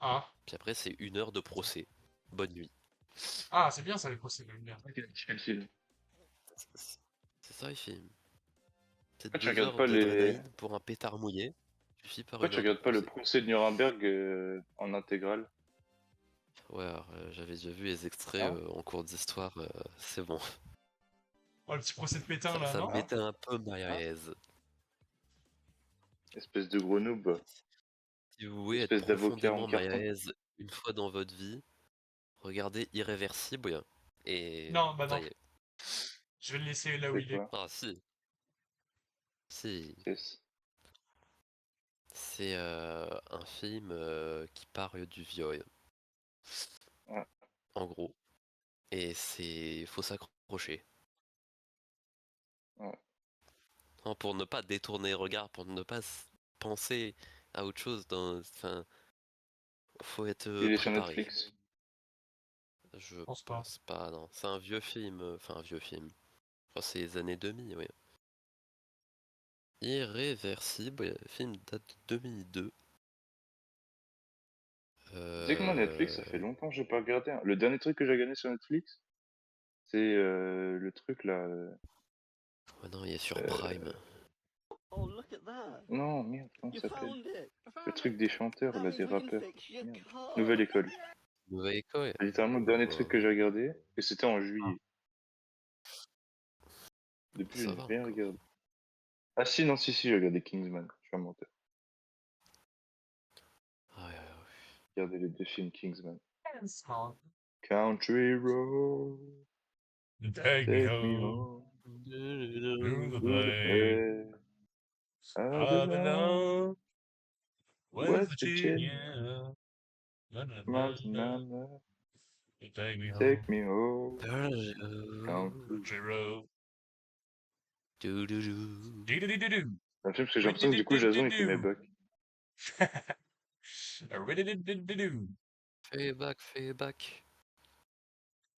Ah, Puis après, c'est 1 heure de procès. Bonne nuit. ah, c'est bien ça les procès, j'aime bien. Quel film? C'est ça, le film. C'est Pourquoi tu 2 regardes heures pas les... d'adrénaline pour un pétard mouillé. Suffit par Pourquoi 1 tu heure de regardes pas le procès. procès de Nuremberg en intégrale? Ouais, alors, j'avais déjà vu les extraits Hein? en cours d'histoire. C'est bon. Oh, le petit procès de Pétain Ça, là, ça me non? Hein? mettait un peu mal à Hein? l'aise. Espèce de gros noob. Si vous voulez être Espèce d'avocat en profondément mal à carton. l'aise une fois dans votre vie, regardez Irréversible et Non, bah ça non. y est. Je vais le laisser là où C'est il est. quoi? Ah si, si. Yes. C'est un film qui parle du viol, Ouais. en gros. Et c'est... faut s'accrocher. Ouais. Hein, pour ne pas détourner le regard, pour ne pas penser à autre chose. Enfin, faut être Il est sur préparé. Netflix? Je Je pense pas. pense pas, non. C'est un vieux film, enfin un vieux film. Je crois que c'est les années 2000, oui. Irréversible, le film date de 2002. Tu sais que moi, Netflix, ça fait longtemps que j'ai pas regardé, hein. Le dernier truc que j'ai regardé sur Netflix, c'est le truc là. Ouais, non, il est sur Euh, Prime. Oh, look at that. Non, merde, comment You ça s'appelle? found it. Le truc des chanteurs, That là, means des we can rappeurs. fix your Merde. car. Nouvelle école. Nouvelle école. C'est littéralement le dernier Ouais, truc que j'ai regardé, et c'était en juillet. Depuis, je ça n'ai va rien encore. regardé. Ah si, non, si, j'ai regardé Kingsman. Je suis un menteur. Ouais, ouais, J'ai regardé les deux films Kingsman. Dance, man. Country Road, Take me take me home home, to the to the place place I I belong, belong, West West Virginia, Virginia. Na, na, na, Mountain na. Mama, Take me home, take me home, country. country road. Doo-doo-doo. Doo-doo-doo-doo-doo. C'est un film parce que j'ai l'impression que du coup, Jason, il fait mes Doo-doo-doo-doo-doo. bugs. Doo-doo-doo-doo-doo. Fais back, fais back.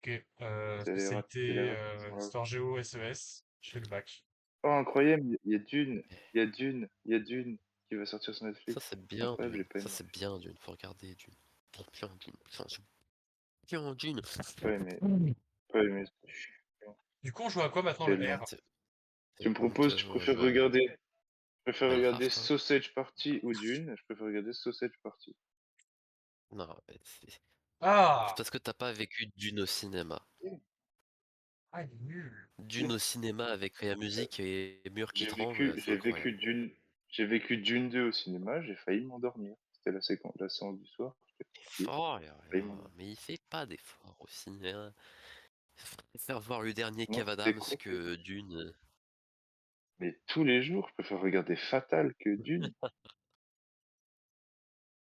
Ok, C'est les spécialité rats qui sont là. histoire géo SES. Je fais le bac. Oh, incroyable, il y a Dune, il y a Dune, il y a Dune qui va sortir sur Ça Netflix. c'est bien Incroyable, d'une. j'ai pas Ça aimé. c'est bien d'une. Faut regarder d'une. Bien d'une. Enfin, bien d'une. Pas aimé, pas aimé. Je suis chiant. Du coup, on joue à quoi maintenant, C'est le long. R? Tu C'est me proposes, honteux, tu moi, préfères je vais regarder, je préfère regarder Minecraft, hein. Sausage Party ou Dune, je préfère regarder Sausage Party. Non, mais c'est Ah! parce que t'as pas vécu Dune au cinéma. Ah, il est nul. Dune au cinéma avec la musique et les murs qui J'ai tremblent, vécu, c'est j'ai vécu incroyable. Dune, j'ai vécu Dune 2 au cinéma, j'ai failli m'endormir. C'était la séance du soir, j'étais fatigué, Oh là j'ai failli là, m'endormir. mais il fait pas d'efforts au cinéma. Je préfère voir le dernier Non, Kev c'était Adams quoi que Dune. Mais tous les jours, je préfère regarder Fatal que Dune.